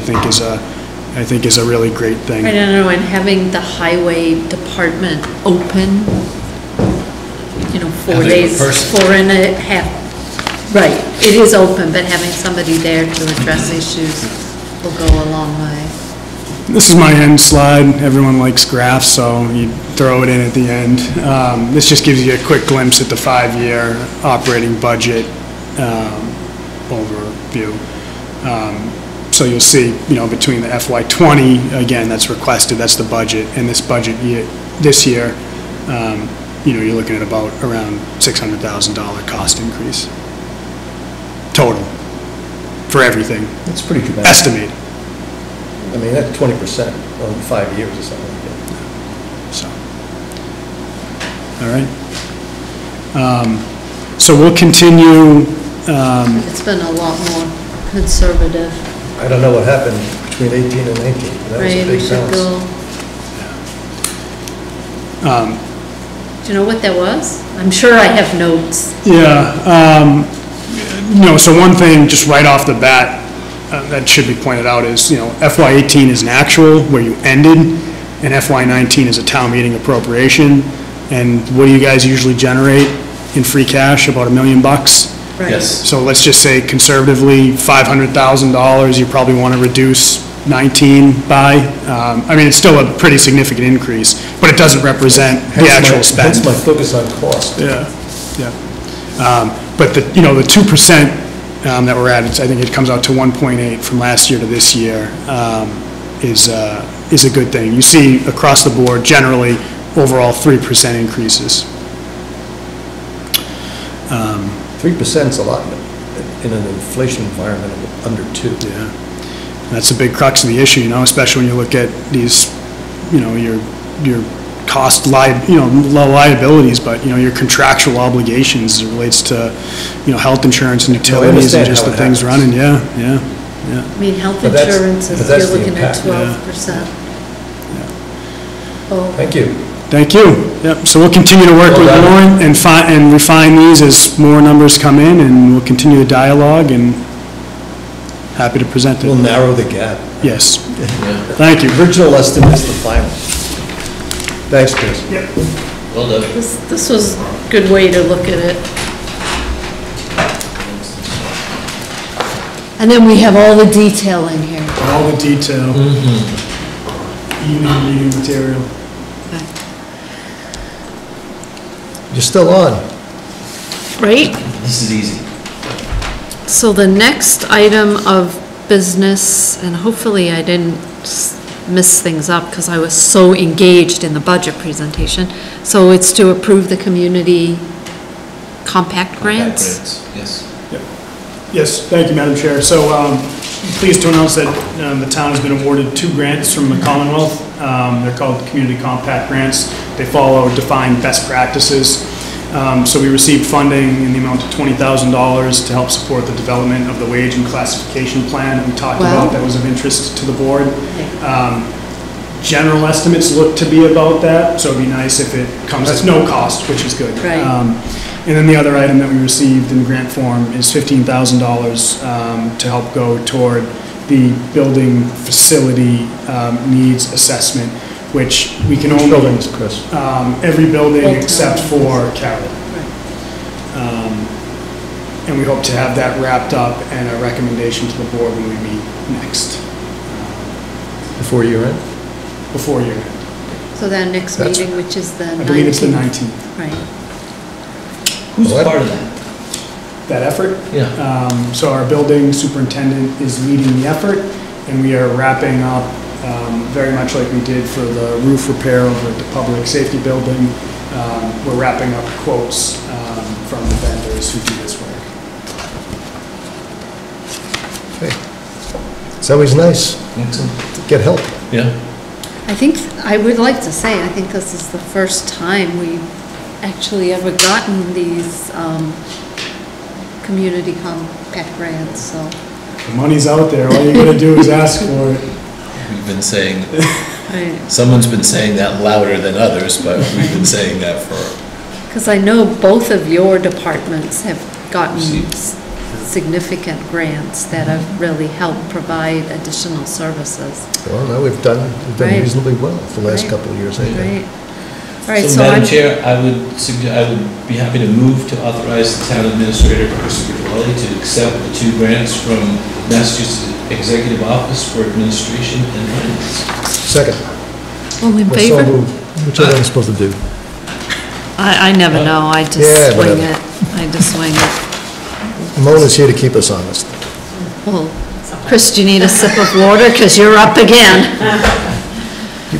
think is a really great thing. Right, I know, and having the highway department open, you know, 4 days, 4.5. Right, it is open, but having somebody there to address issues will go a long way. This is my end slide. Everyone likes graphs, so you throw it in at the end. This just gives you a quick glimpse at the 5-year operating budget overview. So you'll see, you know, between the FY20, again, that's requested, that's the budget, and this budget year, this year, you know, you're looking at about around $600,000 cost increase. Total, for everything. That's pretty dramatic. Estimated. I mean, that's 20% on 5 years or something like that. So, all right. So we'll continue. It's been a lot more conservative. I don't know what happened between 18 and 19. That was a Right, we big should bounce. go. Do you know what that was? I'm sure I have notes. Yeah. You know, so one thing just right off the bat that should be pointed out is, you know, FY18 is an actual where you ended, and FY19 is a town meeting appropriation. And what do you guys usually generate in free cash? About $1 million? Right. Yes. So let's just say conservatively $500,000 you probably want to reduce 19 by. I mean, it's still a pretty significant increase, but it doesn't represent the actual spend. Hence my focus on cost. Yeah, yeah. But the 2% that we're at, I think it comes out to 1.8 from last year to this year, is a good thing. You see across the board, generally, overall 3% increases. 3% is a lot in an inflation environment of under 2%. Yeah, that's a big crux of the issue, you know, especially when you look at these, you know, your low liabilities, but, your contractual obligations as it relates to, health insurance and utilities and understand just how the it things happens. running, yeah. I mean, health But that's- insurance is, but that's you're the looking at impact. 12%. Oh, Thank you. Thank you. Yep, so we'll continue to work Well with done. Lauren and refine these as more numbers come in, and we'll continue the dialogue, and happy to present We'll it. narrow the gap. Yes, Yeah. thank you. Original estimate is the final. Thanks, Chris. Well done. this was a good way to look at it. And then we have all the detail in here. All the detail. Evening reading material. Okay. You're still on. Right? This is easy. So the next item of business, and hopefully I didn't miss things up because I was so engaged in the budget presentation. So it's to approve the community compact grants. Yes. Yes, thank you, Madam Chair. So, pleased to announce that the town has been awarded 2 grants from the Commonwealth. They're called Community Compact Grants. They follow defined best practices. So we received funding in the amount of $20,000 to help support the development of the wage and classification plan that we talked Wow. about that was of interest to the board. General estimates look to be about that, so it'd be nice if it comes at no cost, which is good. Right. And then the other item that we received in grant form is $15,000 to help go toward the building facility needs assessment, which we can only... Buildings, Chris. Every building Full-time. except for Carroll. And we hope to have that wrapped up and a recommendation to the board when we meet next, Before year end? before year end. So that next That's- meeting, which is the 19th. I believe it's the 19th. Right. Who's What? part of that? That effort? Yeah. So our building superintendent is leading the effort, and we are wrapping up, very much like we did for the roof repair over at the public safety building. We're wrapping up quotes from the vendors who do this work. Okay. It's always nice Excellent. to get help. Yeah. I think, I would like to say, I think this is the first time we've actually ever gotten these community compact grants, so. The money's out there, all you gotta do is ask for it. We've been saying, Right. someone's been saying that louder than others, but we've been saying that for, Because I know both of your departments have gotten Received. significant grants that have really helped provide additional services. Well, no, we've done Right. reasonably well the last Right. couple of years, I think. Right. All right, so so Madam I'm, Chair, I would be happy to move to authorize the town administrator, Christopher Dwelly, to accept the 2 grants from Massachusetts Executive Office for Administration and Finance. Second. all in Well, so favor? moved. Whichever I'm supposed to do. I never know, I just Yeah, swing whatever. it, I just swing it. Mona's here to keep us honest. Well, Chris, do you need a sip of water, because you're up again?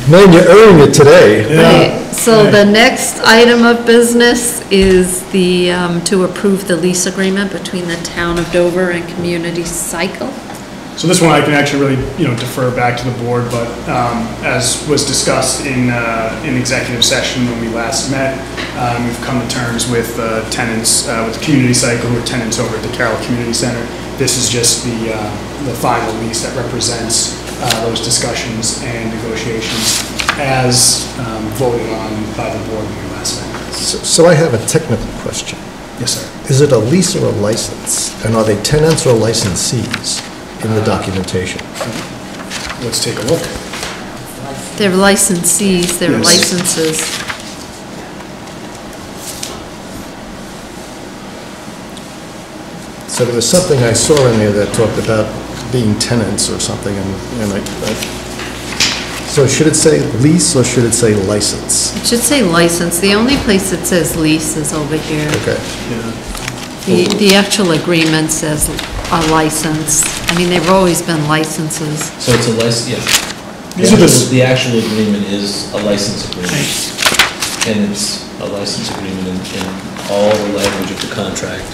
Man, you're earning it today. Right, so the next item of business is the, to approve the lease agreement between the town of Dover and Community Cycle. So this one I can actually really, defer back to the board, but as was discussed in executive session when we last met, we've come to terms with tenants, with the Community Cycle, who are tenants over at the Carroll Community Center. This is just the final lease that represents those discussions and negotiations as voted on by the board when we last met. So I have a technical question. Yes, sir. Is it a lease or a license? And are they tenants or licensees in the documentation? Let's take a look. They're licensees, they're Yes. licenses. So there was something I saw in there that talked about being tenants or something, and so should it say lease or should it say license? It should say license, the only place that says lease is over here. Okay. The actual agreement says a license. I mean, they've always been licenses. So it's a license, yeah. These are The actual agreement is a license agreement. And it's a license agreement in all the language of the contract.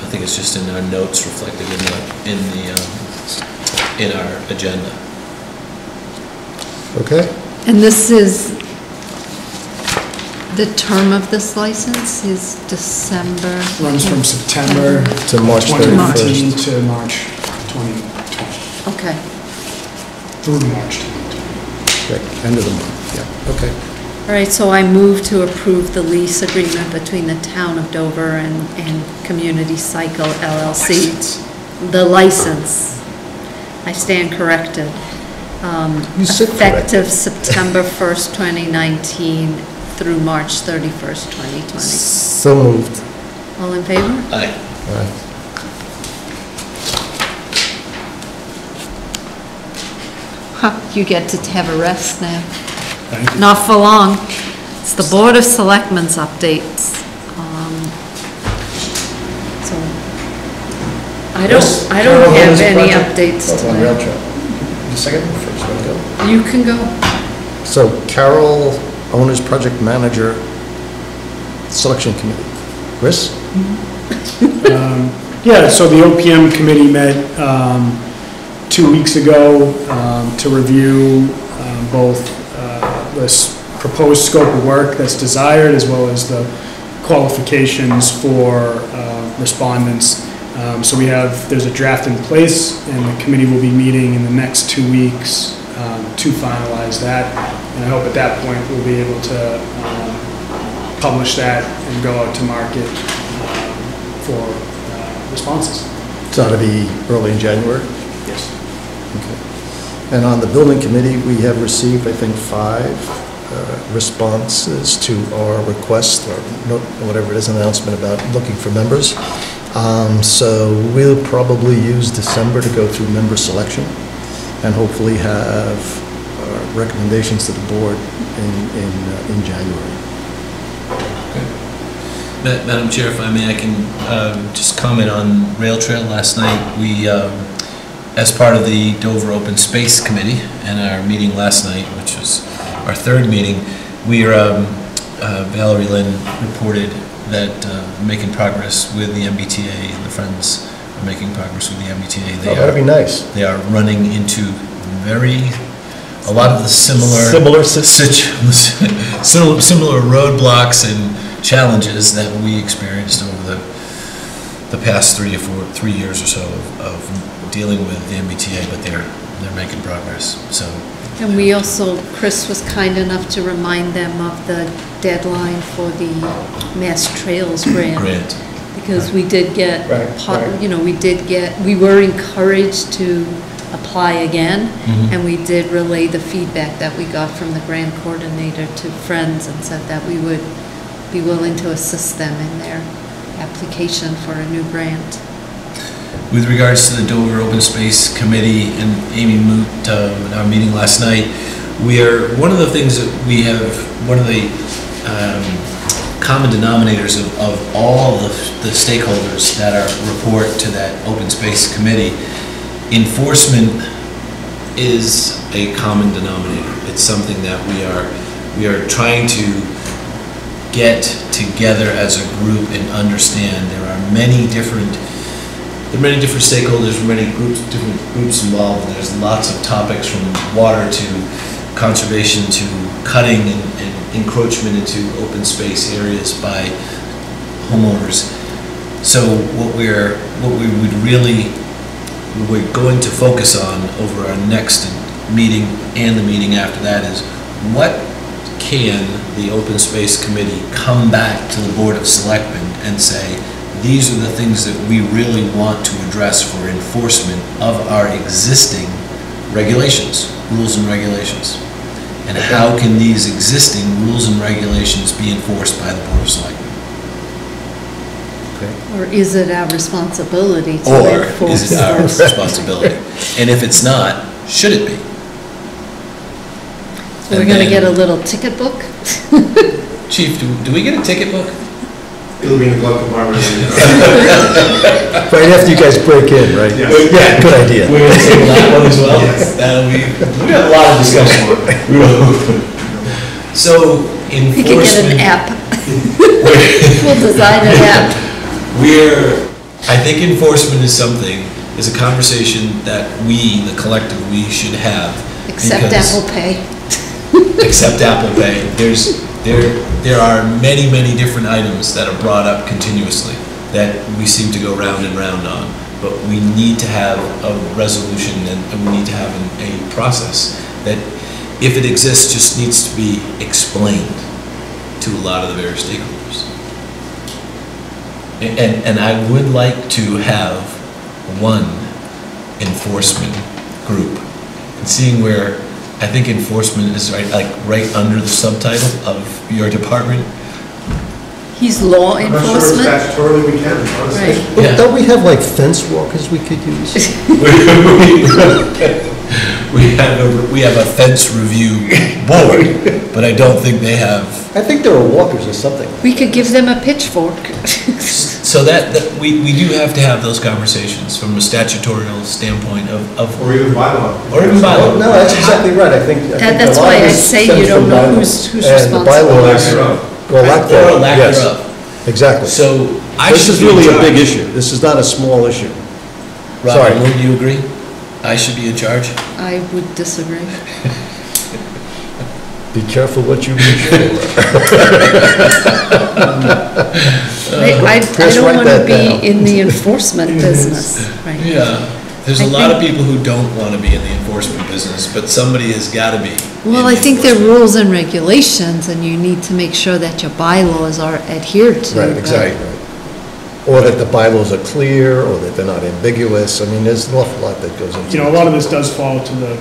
I think it's just in our notes reflected in our agenda. Okay. And this is The term of this license is December. Runs from September To March 2019 31st. to March 2020, Okay. through March 2020. Okay, end of the month, yeah, okay. All right, so I move to approve the lease agreement between the town of Dover and Community Cycle LLC. The license. I stand corrected. You said Effective September 1st, 2019 through March 31st, 2020. So moved. All in favor? Aye. All right. Huh, you get to have a rest now. Thank you. Not for long. It's the Board of Selectmen's updates. So, I don't have any updates On rail today. trail. The second, first one, go. You can go. So Carol, Owner's Project Manager, Selection Committee. Chris? Yeah, so the OPM committee met 2 weeks ago to review both this proposed scope of work that's desired as well as the qualifications for respondents. So there's a draft in place and the committee will be meeting in the next 2 weeks to finalize that. And I hope at that point we'll be able to publish that and go out to market for responses. It's ought to be early in January. Yes. Okay. And on the building committee, we have received, I think, 5 responses to our request, or whatever it is, announcement about looking for members. So we'll probably use December to go through member selection and hopefully have recommendations to the board in January. Madam Chair, if I may, I can just comment on Rail Trail. Last night, we, as part of the Dover Open Space Committee and our meeting last night, which was our 3rd meeting, Valerie Lynn reported that making progress with the MBTA, and the Friends are making progress with the MBTA. That'd be nice. They are running into a lot of the similar roadblocks and challenges that we experienced over the past 3 years or so of dealing with the MBTA, but they're making progress. So. And we also, Chris was kind enough to remind them of the deadline for the Mass Trails grant. Because we did get, we were encouraged to apply again, and we did relay the feedback that we got from the grant coordinator to Friends and said that we would be willing to assist them in their application for a new grant. With regards to the Dover Open Space Committee and Amy Moot, in our meeting last night, one of the things that we have, one of the common denominators of all the stakeholders that report to that Open Space Committee, enforcement is a common denominator. It's something that we are trying to get together as a group and understand. There are many different stakeholders, different groups involved. There's lots of topics from water to conservation to cutting and encroachment into open space areas by homeowners. So we're going to focus on over our next meeting and the meeting after that is what can the Open Space Committee come back to the Board of Selectmen and say, these are the things that we really want to address for enforcement of our existing regulations, rules and regulations. And how can these existing rules and regulations be enforced by the Board of Selectmen? Okay. Or is it our responsibility to enforce? Or is it our responsibility? And if it's not, should it be? So we're going to get a little ticket book? Chief, do we get a ticket book? It'll be in the glove compartment. Right after you guys break in, right? Yes. Yeah, good idea. We're going to table that one as well? Yes. We have a lot of discussion. So, We could get an enforcement. app. We'll design an app. I think enforcement is a conversation that the collective, we should have. Except because- Apple Pay. Except Apple Pay. there are many, many different items that are brought up continuously that we seem to go round and round on. But we need to have a resolution and we need to have a process that, if it exists, just needs to be explained to a lot of the various stakeholders. And I would like to have one enforcement group. And seeing where I think enforcement is right under the subtitle of your department. He's law I'm not sure enforcement? statutorily we can, honestly. Right. But don't we have like fence walkers we could use? We have a fence review board, but I don't think they have. I think there are walkers or something. We could give them a pitchfork. So that we do have to have those conversations from a statutorial standpoint of Or even bylaw. Or even bylaw. No, that's exactly right. I think That's a lot why of I this say stems you don't from know bylaws. who's And the responsible. bylaws, or lack or thereof, lack yes. thereof. Exactly. So This is really a big issue. This is not a small issue. Sorry. Robin, wouldn't you agree? I should be in charge? I would disagree. Be careful what you wish for. I Chris, don't write want to that be down. in the enforcement business, right? Yeah. There's a lot of people who don't want to be in the enforcement business, but somebody has got to be. Well, I think there are rules and regulations, and you need to make sure that your bylaws are adhered to. Right, but- exactly. Or that the bylaws are clear, or that they're not ambiguous. I mean, there's an awful lot that goes into it. You know, a lot of this does fall to the,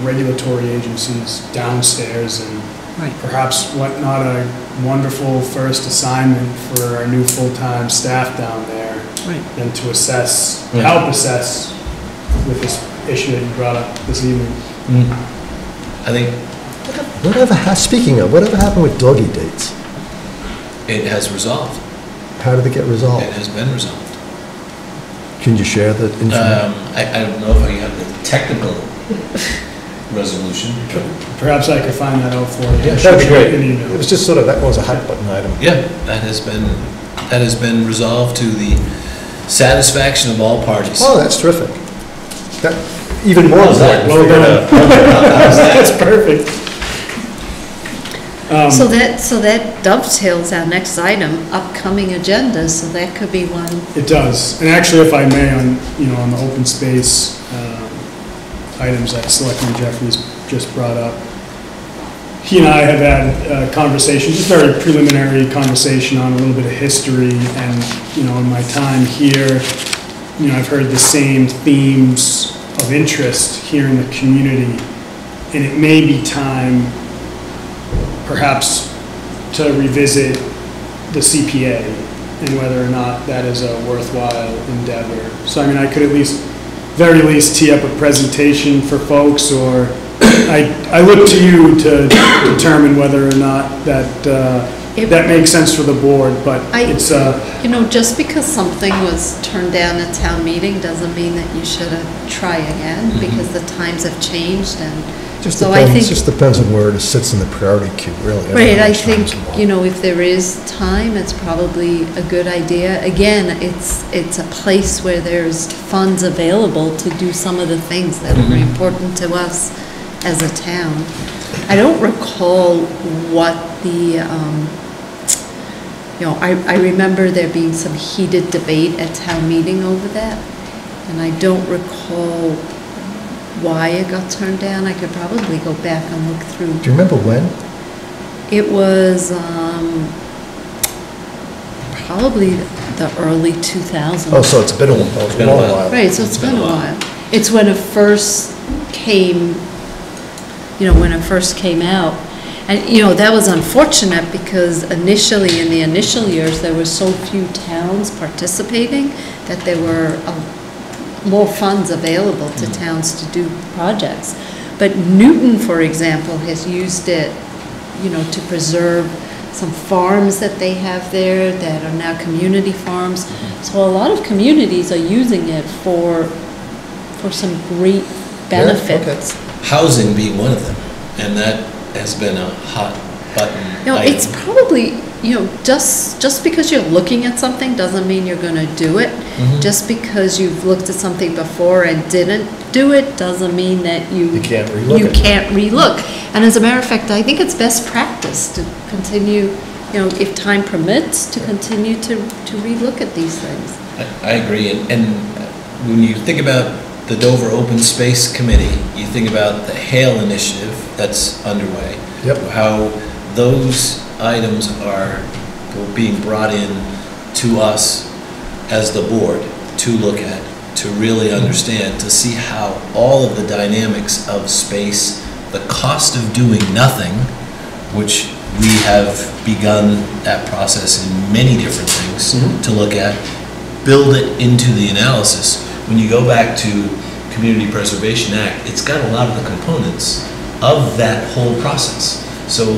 regulatory agencies downstairs, and Right. perhaps what not a wonderful first assignment for our new full-time staff down there Right. than to assess, Yeah. help assess with this issue that you brought up this evening. I think Speaking of, whatever happened with doggy dates? it has resolved. How did it get resolved? It has been resolved. Can you share that information? I don't know if I have the technical resolution. Perhaps I could find that out for you. Yeah, that'd be great. An email. It was just sort of, that was a hot button item. Yeah, that has been resolved to the satisfaction of all parties. Oh, that's terrific. That, even more How's that? important. Well done. That's perfect. So that dovetails our next item, upcoming agenda, so that could be one. It does. And actually, if I may, on the open space items that Selectman Jeffries just brought up, he and I have had a conversation, just very preliminary conversation on a little bit of history, and, in my time here, I've heard the same themes of interest here in the community, and it may be time perhaps to revisit the CPA and whether or not that is a worthwhile endeavor. So, I could very least tee up a presentation for folks, or I look to you to determine whether or not that makes sense for the board, but it's Just because something was turned down at town meeting doesn't mean that you shouldn't try again, because the times have changed, and so I think. Just depends on where it sits in the priority queue, really. Right, I think, if there is time, it's probably a good idea. Again, it's a place where there's funds available to do some of the things that are important to us as a town. I don't recall what the, I remember there being some heated debate at town meeting over that, and I don't recall why it got turned down. I could probably go back and look through. Do you remember when? It was probably the early 2000s. Oh, so it's been a while. Right, so it's been a while. It's when it first came, when it first came out. And, that was unfortunate because initially, in the initial years, there were so few towns participating that there were more funds available to towns to do projects. But Newton, for example, has used it, to preserve some farms that they have there that are now community farms. So a lot of communities are using it for some great benefits. Housing being one of them, and that has been a hot button item. It's probably, just because you're looking at something doesn't mean you're going to do it. Just because you've looked at something before and didn't do it doesn't mean that you can't relook it. can't relook. And as a matter of fact, I think it's best practice wise to continue, if time permits, to continue to relook at these things. I agree, and when you think about the Dover Open Space Committee, you think about the HALE initiative that's underway. Yep. How those items are being brought in to us as the board to look at, to really understand, to see how all of the dynamics of space, the cost of doing nothing, which we have begun that process in many different things to look at, build it into the analysis. When you go back to Community Preservation Act, it's got a lot of the components of that whole process. So,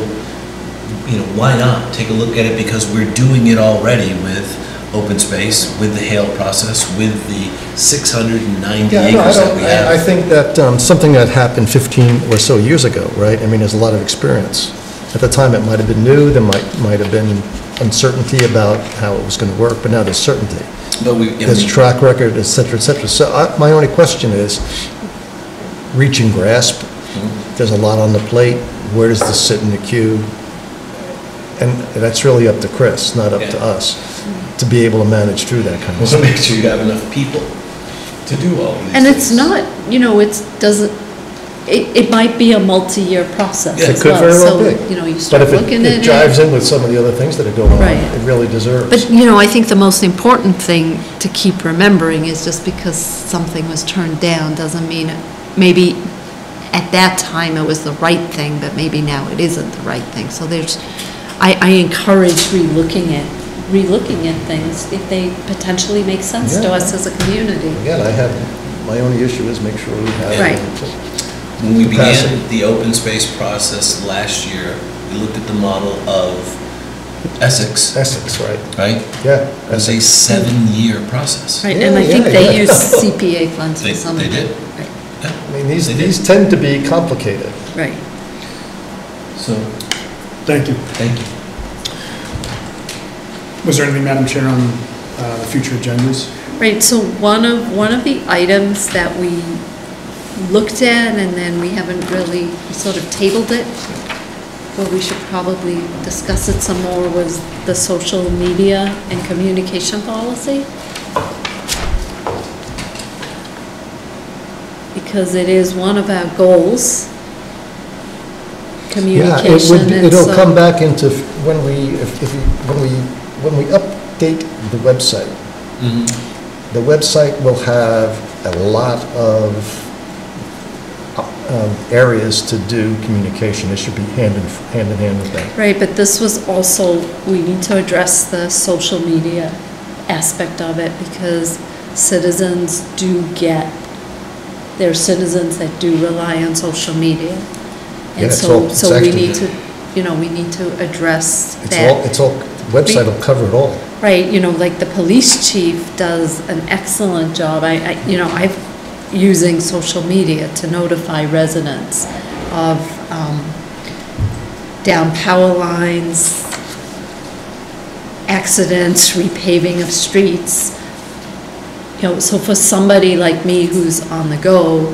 why not take a look at it, because we're doing it already with open space, with the HALE process, with the 690 acres that we have. I think that something that happened 15 or so years ago, right? I mean, there's a lot of experience. At the time, it might have been new, there might have been uncertainty about how it was going to work, but now there's certainty. But There's track record, et cetera, et cetera. So my only question is, reach and grasp. There's a lot on the plate. Where does this sit in the queue? And that's really up to Chris, not up to us, to be able to manage through that kind of So stuff. make sure you have enough people to do all of these And things. it's not, it might be a multi-year process Yeah, It as could well. very well So, be. you But start if looking it at jives it. in with some of the other things that are going on, Right. it really deserves. But, I think the most important thing to keep remembering is just because something was turned down doesn't mean maybe at that time it was the right thing, but maybe now it isn't the right thing. So I encourage relooking at things if they potentially make sense to Yeah. us as a community. Again, my only issue is make sure we have. Right. When we capacity. began the open space process last year, we looked at the model of Essex, Essex, right? right? Yeah. It was a 7-year process. Right, and I Yeah, think yeah, they yeah. use CPA funds They- for some they of it. did. Right, Yeah. I mean, these They did. tend to be complicated. right. So, Thank you. thank you. Was there anything, Madam Chair, on the future agendas? Right, so one of the items that we looked at and then we haven't really sort of tabled it, but we should probably discuss it some more, was the social media and communication policy. Because it is one of our goals, communication, and It'll so- come back into when we update the website. The website will have a lot of areas to do communication. It should be hand in hand with that. Right, but this was also, we need to address the social media aspect of it because citizens there are citizens that do rely on social media. Yeah, And it's so we actually- need to, we need to address It's that. all, website will cover it all. Right, like the police chief does an excellent job. I'm using social media to notify residents of down power lines, accidents, repaving of streets. So for somebody like me who's on the go,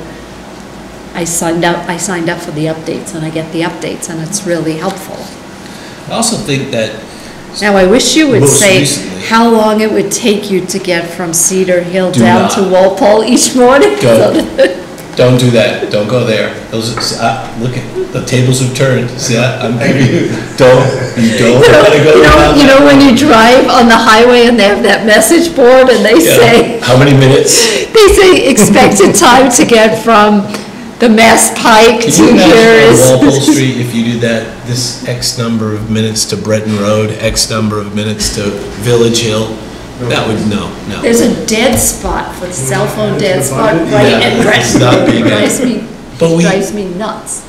I signed up for the updates and I get the updates and it's really helpful. I also think that Now, I wish you would Most say recently- how long it would take you to get from Cedar Hill Do down not. to Walpole each morning. don't do that. Don't go there. Look at the tables have turned. See, I'm giving you. You don't want to go down. You know when you drive on the highway and they have that message board and they Yeah. say, How many minutes? they say expected time to get from the Mass Pike Can to you here imagine on Walpole is. Street, if you do that, this X number of minutes to Breton Road, X number of minutes to Village Hill? That would, no. There's a dead spot for cell phone dead spot right Yeah, at it's not being Breton. But we- Drives me nuts.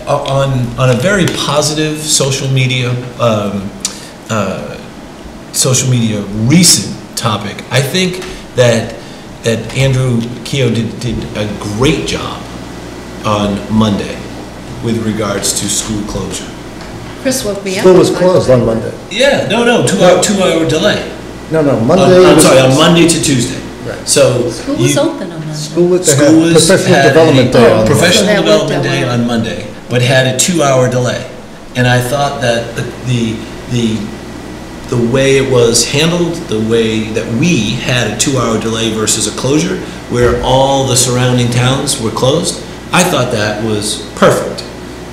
On a very positive social media recent topic, I think that Andrew Keough did a great job on Monday with regards to school closure. Chris woke me up. School was at closed 5:30. on Monday. Yeah, no, two-hour delay. No, On Monday. Monday to Tuesday. Right. So. School was open on Monday. School School professional had development day. Oh, on Monday. Professional So that worked development out day well. on Monday, but had a 2-hour delay. And I thought that the way it was handled, the way that we had a 2-hour delay versus a closure, where all the surrounding towns were closed, I thought that was perfect.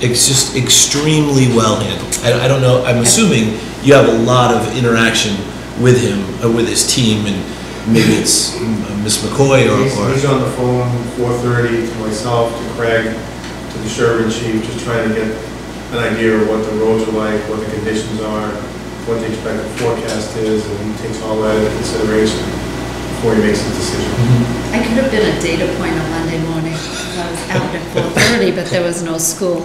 It's just extremely well handled. I don't know, I'm assuming you have a lot of interaction with him, with his team, and maybe it's Ms. McCoy or... He's on the phone 4:30 to myself, to Craig, to the Sherburne chief, just trying to get an idea of what the roads are like, what the conditions are, what the expected forecast is, and he takes all that into consideration before he makes his decision. I could have been a data point on Monday morning, because I was out at 4:30, but there was no school.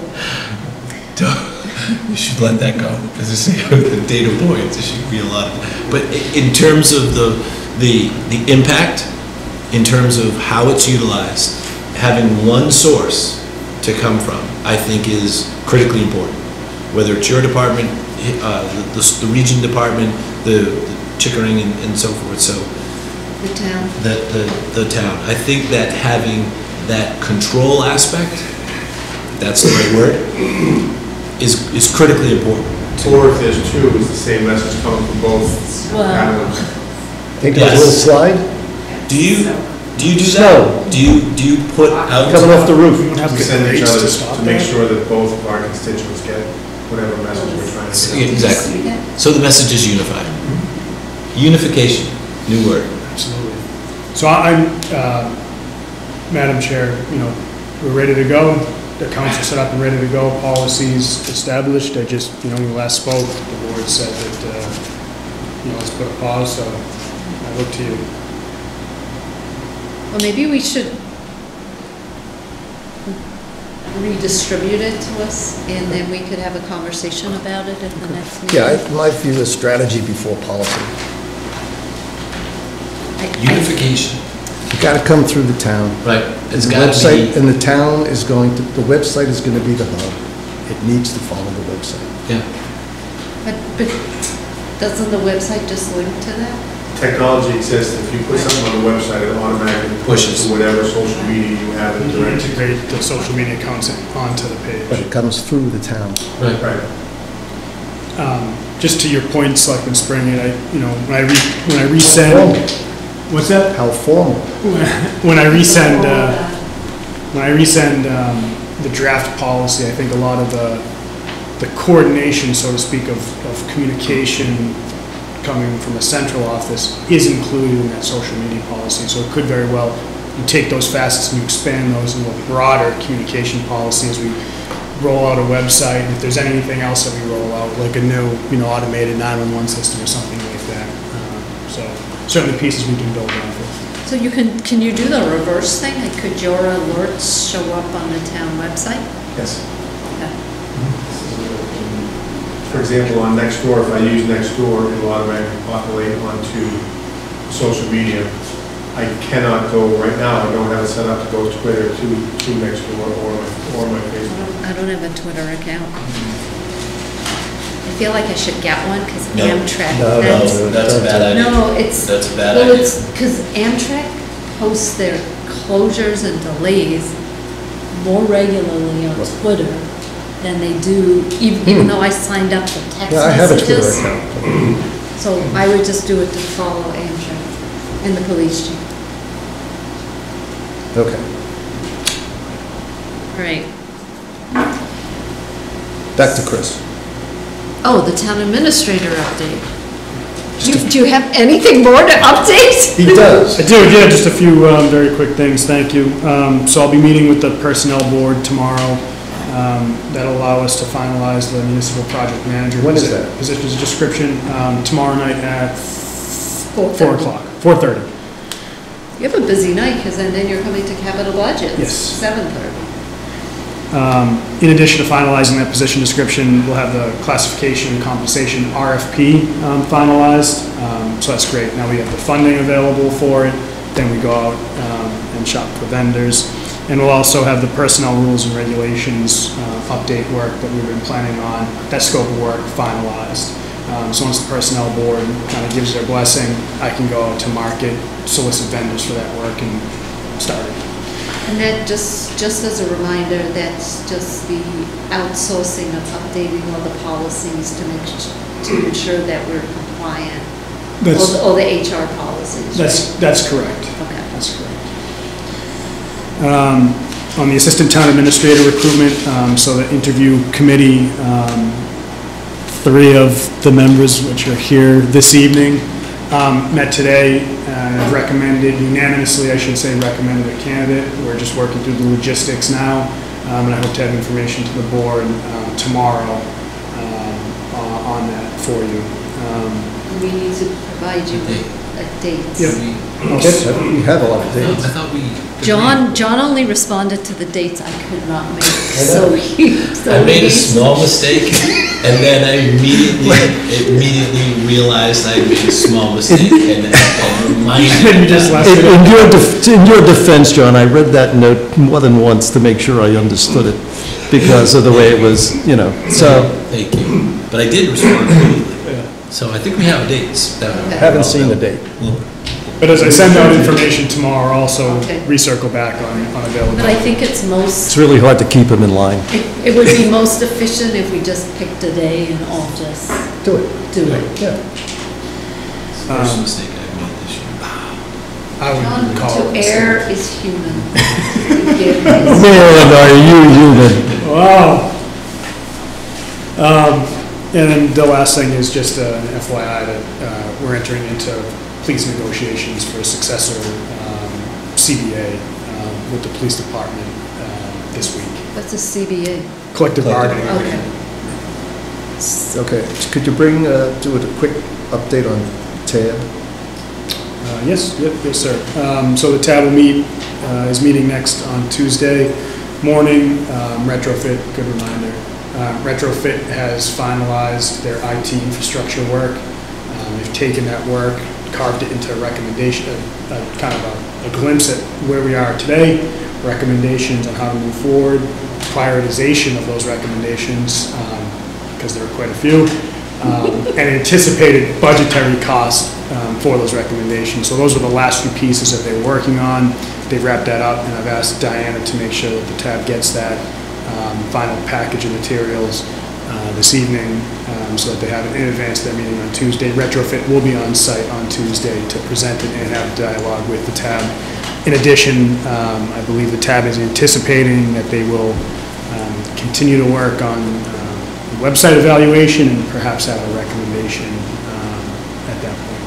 You should let that go. As I say, the data points, there should be a lot of... But in terms of the impact, in terms of how it's utilized, having one source to come from, I think is critically important. Whether it's your department, the region department, the Chickering and so forth. So The town. the town. I think that having that control aspect, that's the right word, is critically important. Or if there's two, is the same message coming from both Well- avenues. Think of a little slide Do you do Snow. that? Do you put out... coming off the roof. We don't have We to send each rates other to stop to make that. sure that both of our constituents get whatever message we're trying to get. Exactly. So the message is unified. Unification, new word. Absolutely. So I'm, Madam Chair, we're ready to go. The council set up and ready to go. Policies established. I just, when we last spoke, the board said that, let's put a pause, so I look to you. Well, maybe we should redistribute it to us, and then we could have a conversation about it at the next meeting. Yeah, my view is strategy before policy. Unification. You gotta come through the town. Right. It's The got to website, be... and the town is going to, the website is gonna be the hub. It needs to follow the website. Yeah. But doesn't the website just link to that? Technology exists. If you put something on the website, it automatically pushes to whatever social media you have in You direct. integrate the social media content onto the But page. it comes through the town. Right. Right. Just to your point, Selectman Spring, when I How resend, formal. what's that? How formal. When I resend, the draft policy, I think a lot of the coordination, so to speak, of communication coming from a central office is included in that social media policy. So it could very well, you take those facets and you expand those into a broader communication policy as we roll out a website. If there's anything else that we roll out, like a new, automated 911 system or something like that. So certainly pieces we can build on for. So can you do the reverse thing? Like, could your alerts show up on the town website? Yes. Okay. For example, on Nextdoor, if I use Nextdoor, it will automatically populate onto social media. I cannot go, right now, I don't have it set up to go Twitter to Nextdoor or my Facebook. I don't have a Twitter account. I feel like I should get one because No. Amtrak. No, That's a bad idea. No, it's. That's a bad Well, idea. it's because Amtrak posts their closures and delays more regularly on Twitter than they do, even though I signed up for text Yeah, I have a Twitter messages. account. So I would just do it to follow Amtrak and the police chief. Okay. Right. Back to Chris. Oh, the town administrator update. Do you have anything more to update? He does. I do, yeah, just a few very quick things, thank you. So I'll be meeting with the personnel board tomorrow. That'll allow us to finalize the municipal project manager. When is that? Position description, tomorrow night at 4 o'clock, 4:30. You have a busy night because then you're coming to capital budgets. Yes. 7:30. In addition to finalizing that position description, we'll have the classification and compensation RFP finalized. So that's great. Now we have the funding available for it. Then we go out and shop for vendors. And we'll also have the personnel rules and regulations update work that we've been planning on, that scope of work finalized. So once the personnel board kind of gives their blessing, I can go out to market, solicit vendors for that work and start it. And that just as a reminder, that's just the outsourcing of updating all the policies to ensure that we're compliant. All the HR policies. That's correct. Okay. That's correct. On the assistant town administrator recruitment, so the interview committee, 3 of the members, which are here this evening, met today and recommended, unanimously I should say, recommended a candidate. We're just working through the logistics now, and I hope to have information to the board tomorrow on that for you. We need to provide you with a date. We have a lot of dates. I thought we. John only responded to the dates I could not make, so I made a small mistake, and then I immediately realized I made a small mistake, and reminded me. In your defense, John, I read that note more than once to make sure I understood it because of the way it was, so. Thank you. But I did respond immediately. So I think we have dates. Haven't seen the date. But as I send out information tomorrow, I'll also recircle back on availability. But I think it's really hard to keep them in line. It would be most efficient if we just picked a day and all just do it. Yeah. First mistake I've made this year. I wouldn't call To it. err is human. Man, are you human? Wow. And then the last thing is just an FYI that we're entering into police negotiations for a successor CBA with the police department this week. What's a CBA? Collective bargaining. Okay. Okay, could you do a quick update on TAB? Yes, sir. So the TAB will is meeting next on Tuesday morning. Retrofit, good reminder. Retrofit has finalized their IT infrastructure work. They've taken that work, carved it into a recommendation, kind of a glimpse at where we are today, recommendations on how to move forward, prioritization of those recommendations, because there are quite a few, and anticipated budgetary cost for those recommendations. So those are the last few pieces that they're working on. They've wrapped that up, and I've asked Diana to make sure that the TAB gets that final package of materials this evening, so that they have it in advance of their meeting on Tuesday. Retrofit will be on site on Tuesday to present it and have dialogue with the TAB. In addition, I believe the TAB is anticipating that they will continue to work on website evaluation and perhaps have a recommendation at that point.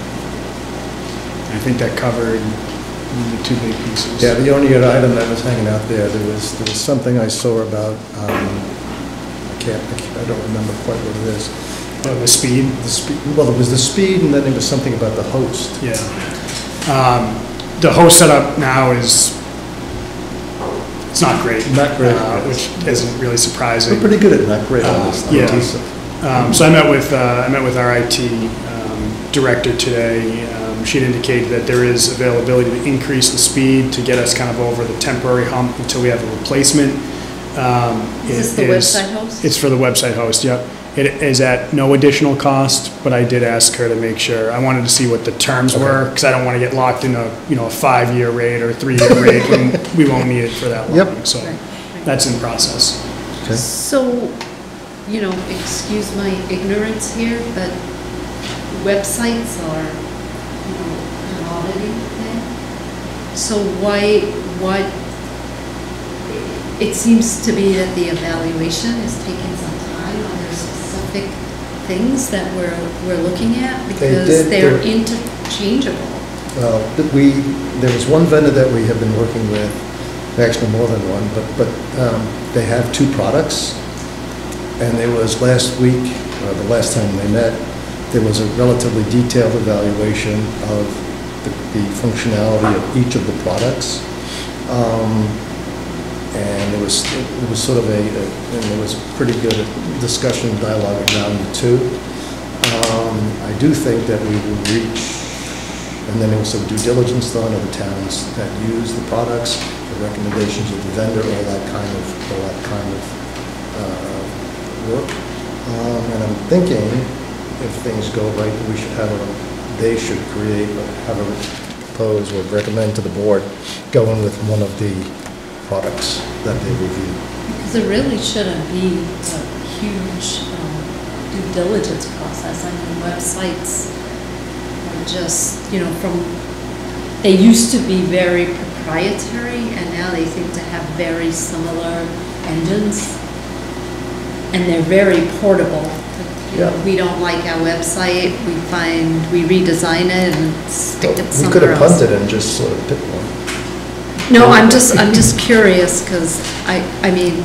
I think that covered the 2 big pieces. Yeah, the only other item that was hanging out there was something I saw about, I don't remember quite what it is. The speed? Well, there was the speed, and then there was something about the host. Yeah. The host setup now it's not great. Not great. Which isn't really surprising. We're pretty good at not great on this. Yeah. So I met with our IT director today. She'd indicated that there is availability to increase the speed to get us kind of over the temporary hump until we have a replacement. Is this the website host? It's for the website host, yep. It is at no additional cost, but I did ask her to make sure. I wanted to see what the terms were, because I don't want to get locked in a 5-year rate or 3-year rate when we won't need it for that long. Yep. So that's in process. Okay. So, excuse my ignorance here, but websites are, commodity thing. So why, it seems to be that the evaluation is taking some time. Are there specific things that we're looking at? Because they're interchangeable. Well, there was one vendor that we have been working with, actually more than one, but they have 2 products. And there was last week, the last time they met, there was a relatively detailed evaluation of the functionality of each of the products. And it was sort of and there was pretty good discussion, dialogue around the 2. I do think that we will reach, and then there was some due diligence done of the towns that use the products, the recommendations of the vendor, all that kind of work. And I'm thinking, if things go right, we should they should propose or recommend to the board going with one of the products that they review. Because it really shouldn't be a huge due diligence process. I mean, websites are just, they used to be very proprietary, and now they seem to have very similar engines, and they're very portable. We don't like our website, we redesign it and stick it somewhere else. We could have punted and just sort of picked one. No, I'm just curious, because I mean,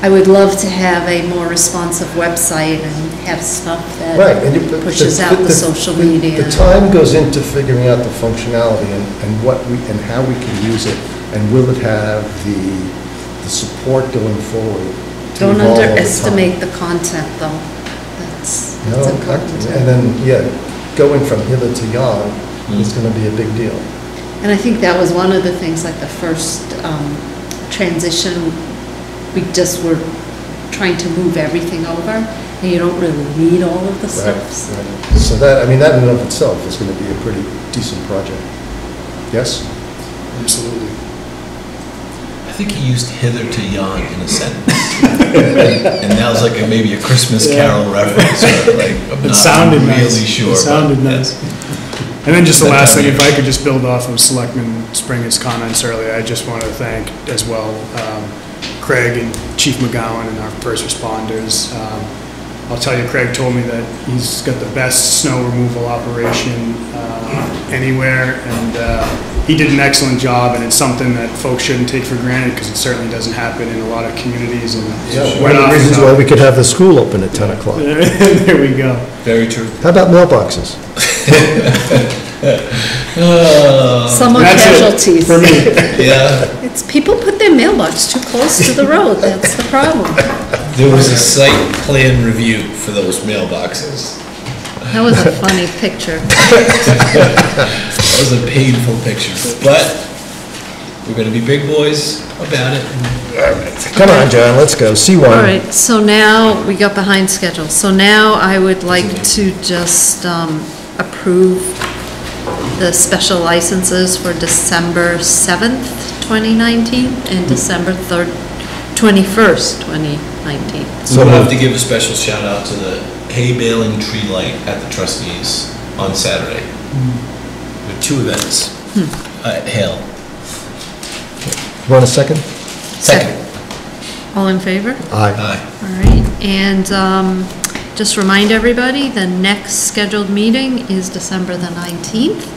I would love to have a more responsive website and have stuff that pushes out the social media. The time goes into figuring out the functionality and how we can use it, and will it have the support going forward. Don't underestimate the content, though. That's important. And then, going from hither to yon is going to be a big deal. And I think that was one of the things, like the first transition, we just were trying to move everything over, and you don't really need all of the stuff. Right. So that in and of itself is going to be a pretty decent project. Yes? Absolutely. I think he used hither to yon in a sentence. And that was like maybe a Christmas Carol reference. Or like, It sounded really nice. Sure. It sounded nice. And then just the last thing, if I could just build off of Selectman Springer's comments earlier, I just want to thank as well Craig and Chief McGowan and our first responders. I'll tell you, Craig told me that he's got the best snow removal operation anywhere, and he did an excellent job, and it's something that folks shouldn't take for granted, because it certainly doesn't happen in a lot of communities. And one of the reasons why we could have the school open at 10 o'clock. There we go. Very true. How about mailboxes? Summer casualties. For me. Yeah. It's people put their mailbox too close to the road. That's the problem. There was a site plan review for those mailboxes. That was a funny picture. That was a painful picture, but we're going to be big boys about it. Come on, John, let's go. C1. All right, so now we got behind schedule. So now I would like to just approve the special licenses for December 7th, 2019, and December 21st, 2019. So we'll have to give a special shout out to the hay baling tree light at the trustees on Saturday. With 2 events at Hale. You want a second? Second. All in favor? Aye. Aye. All right, and just remind everybody, the next scheduled meeting is December the 19th,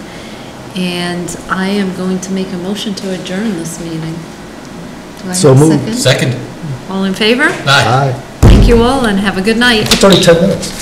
and I am going to make a motion to adjourn this meeting. Do I So have a moved. second? Second. All in favor? Aye. Aye. Thank you all, and have a good night. It's only 10 minutes.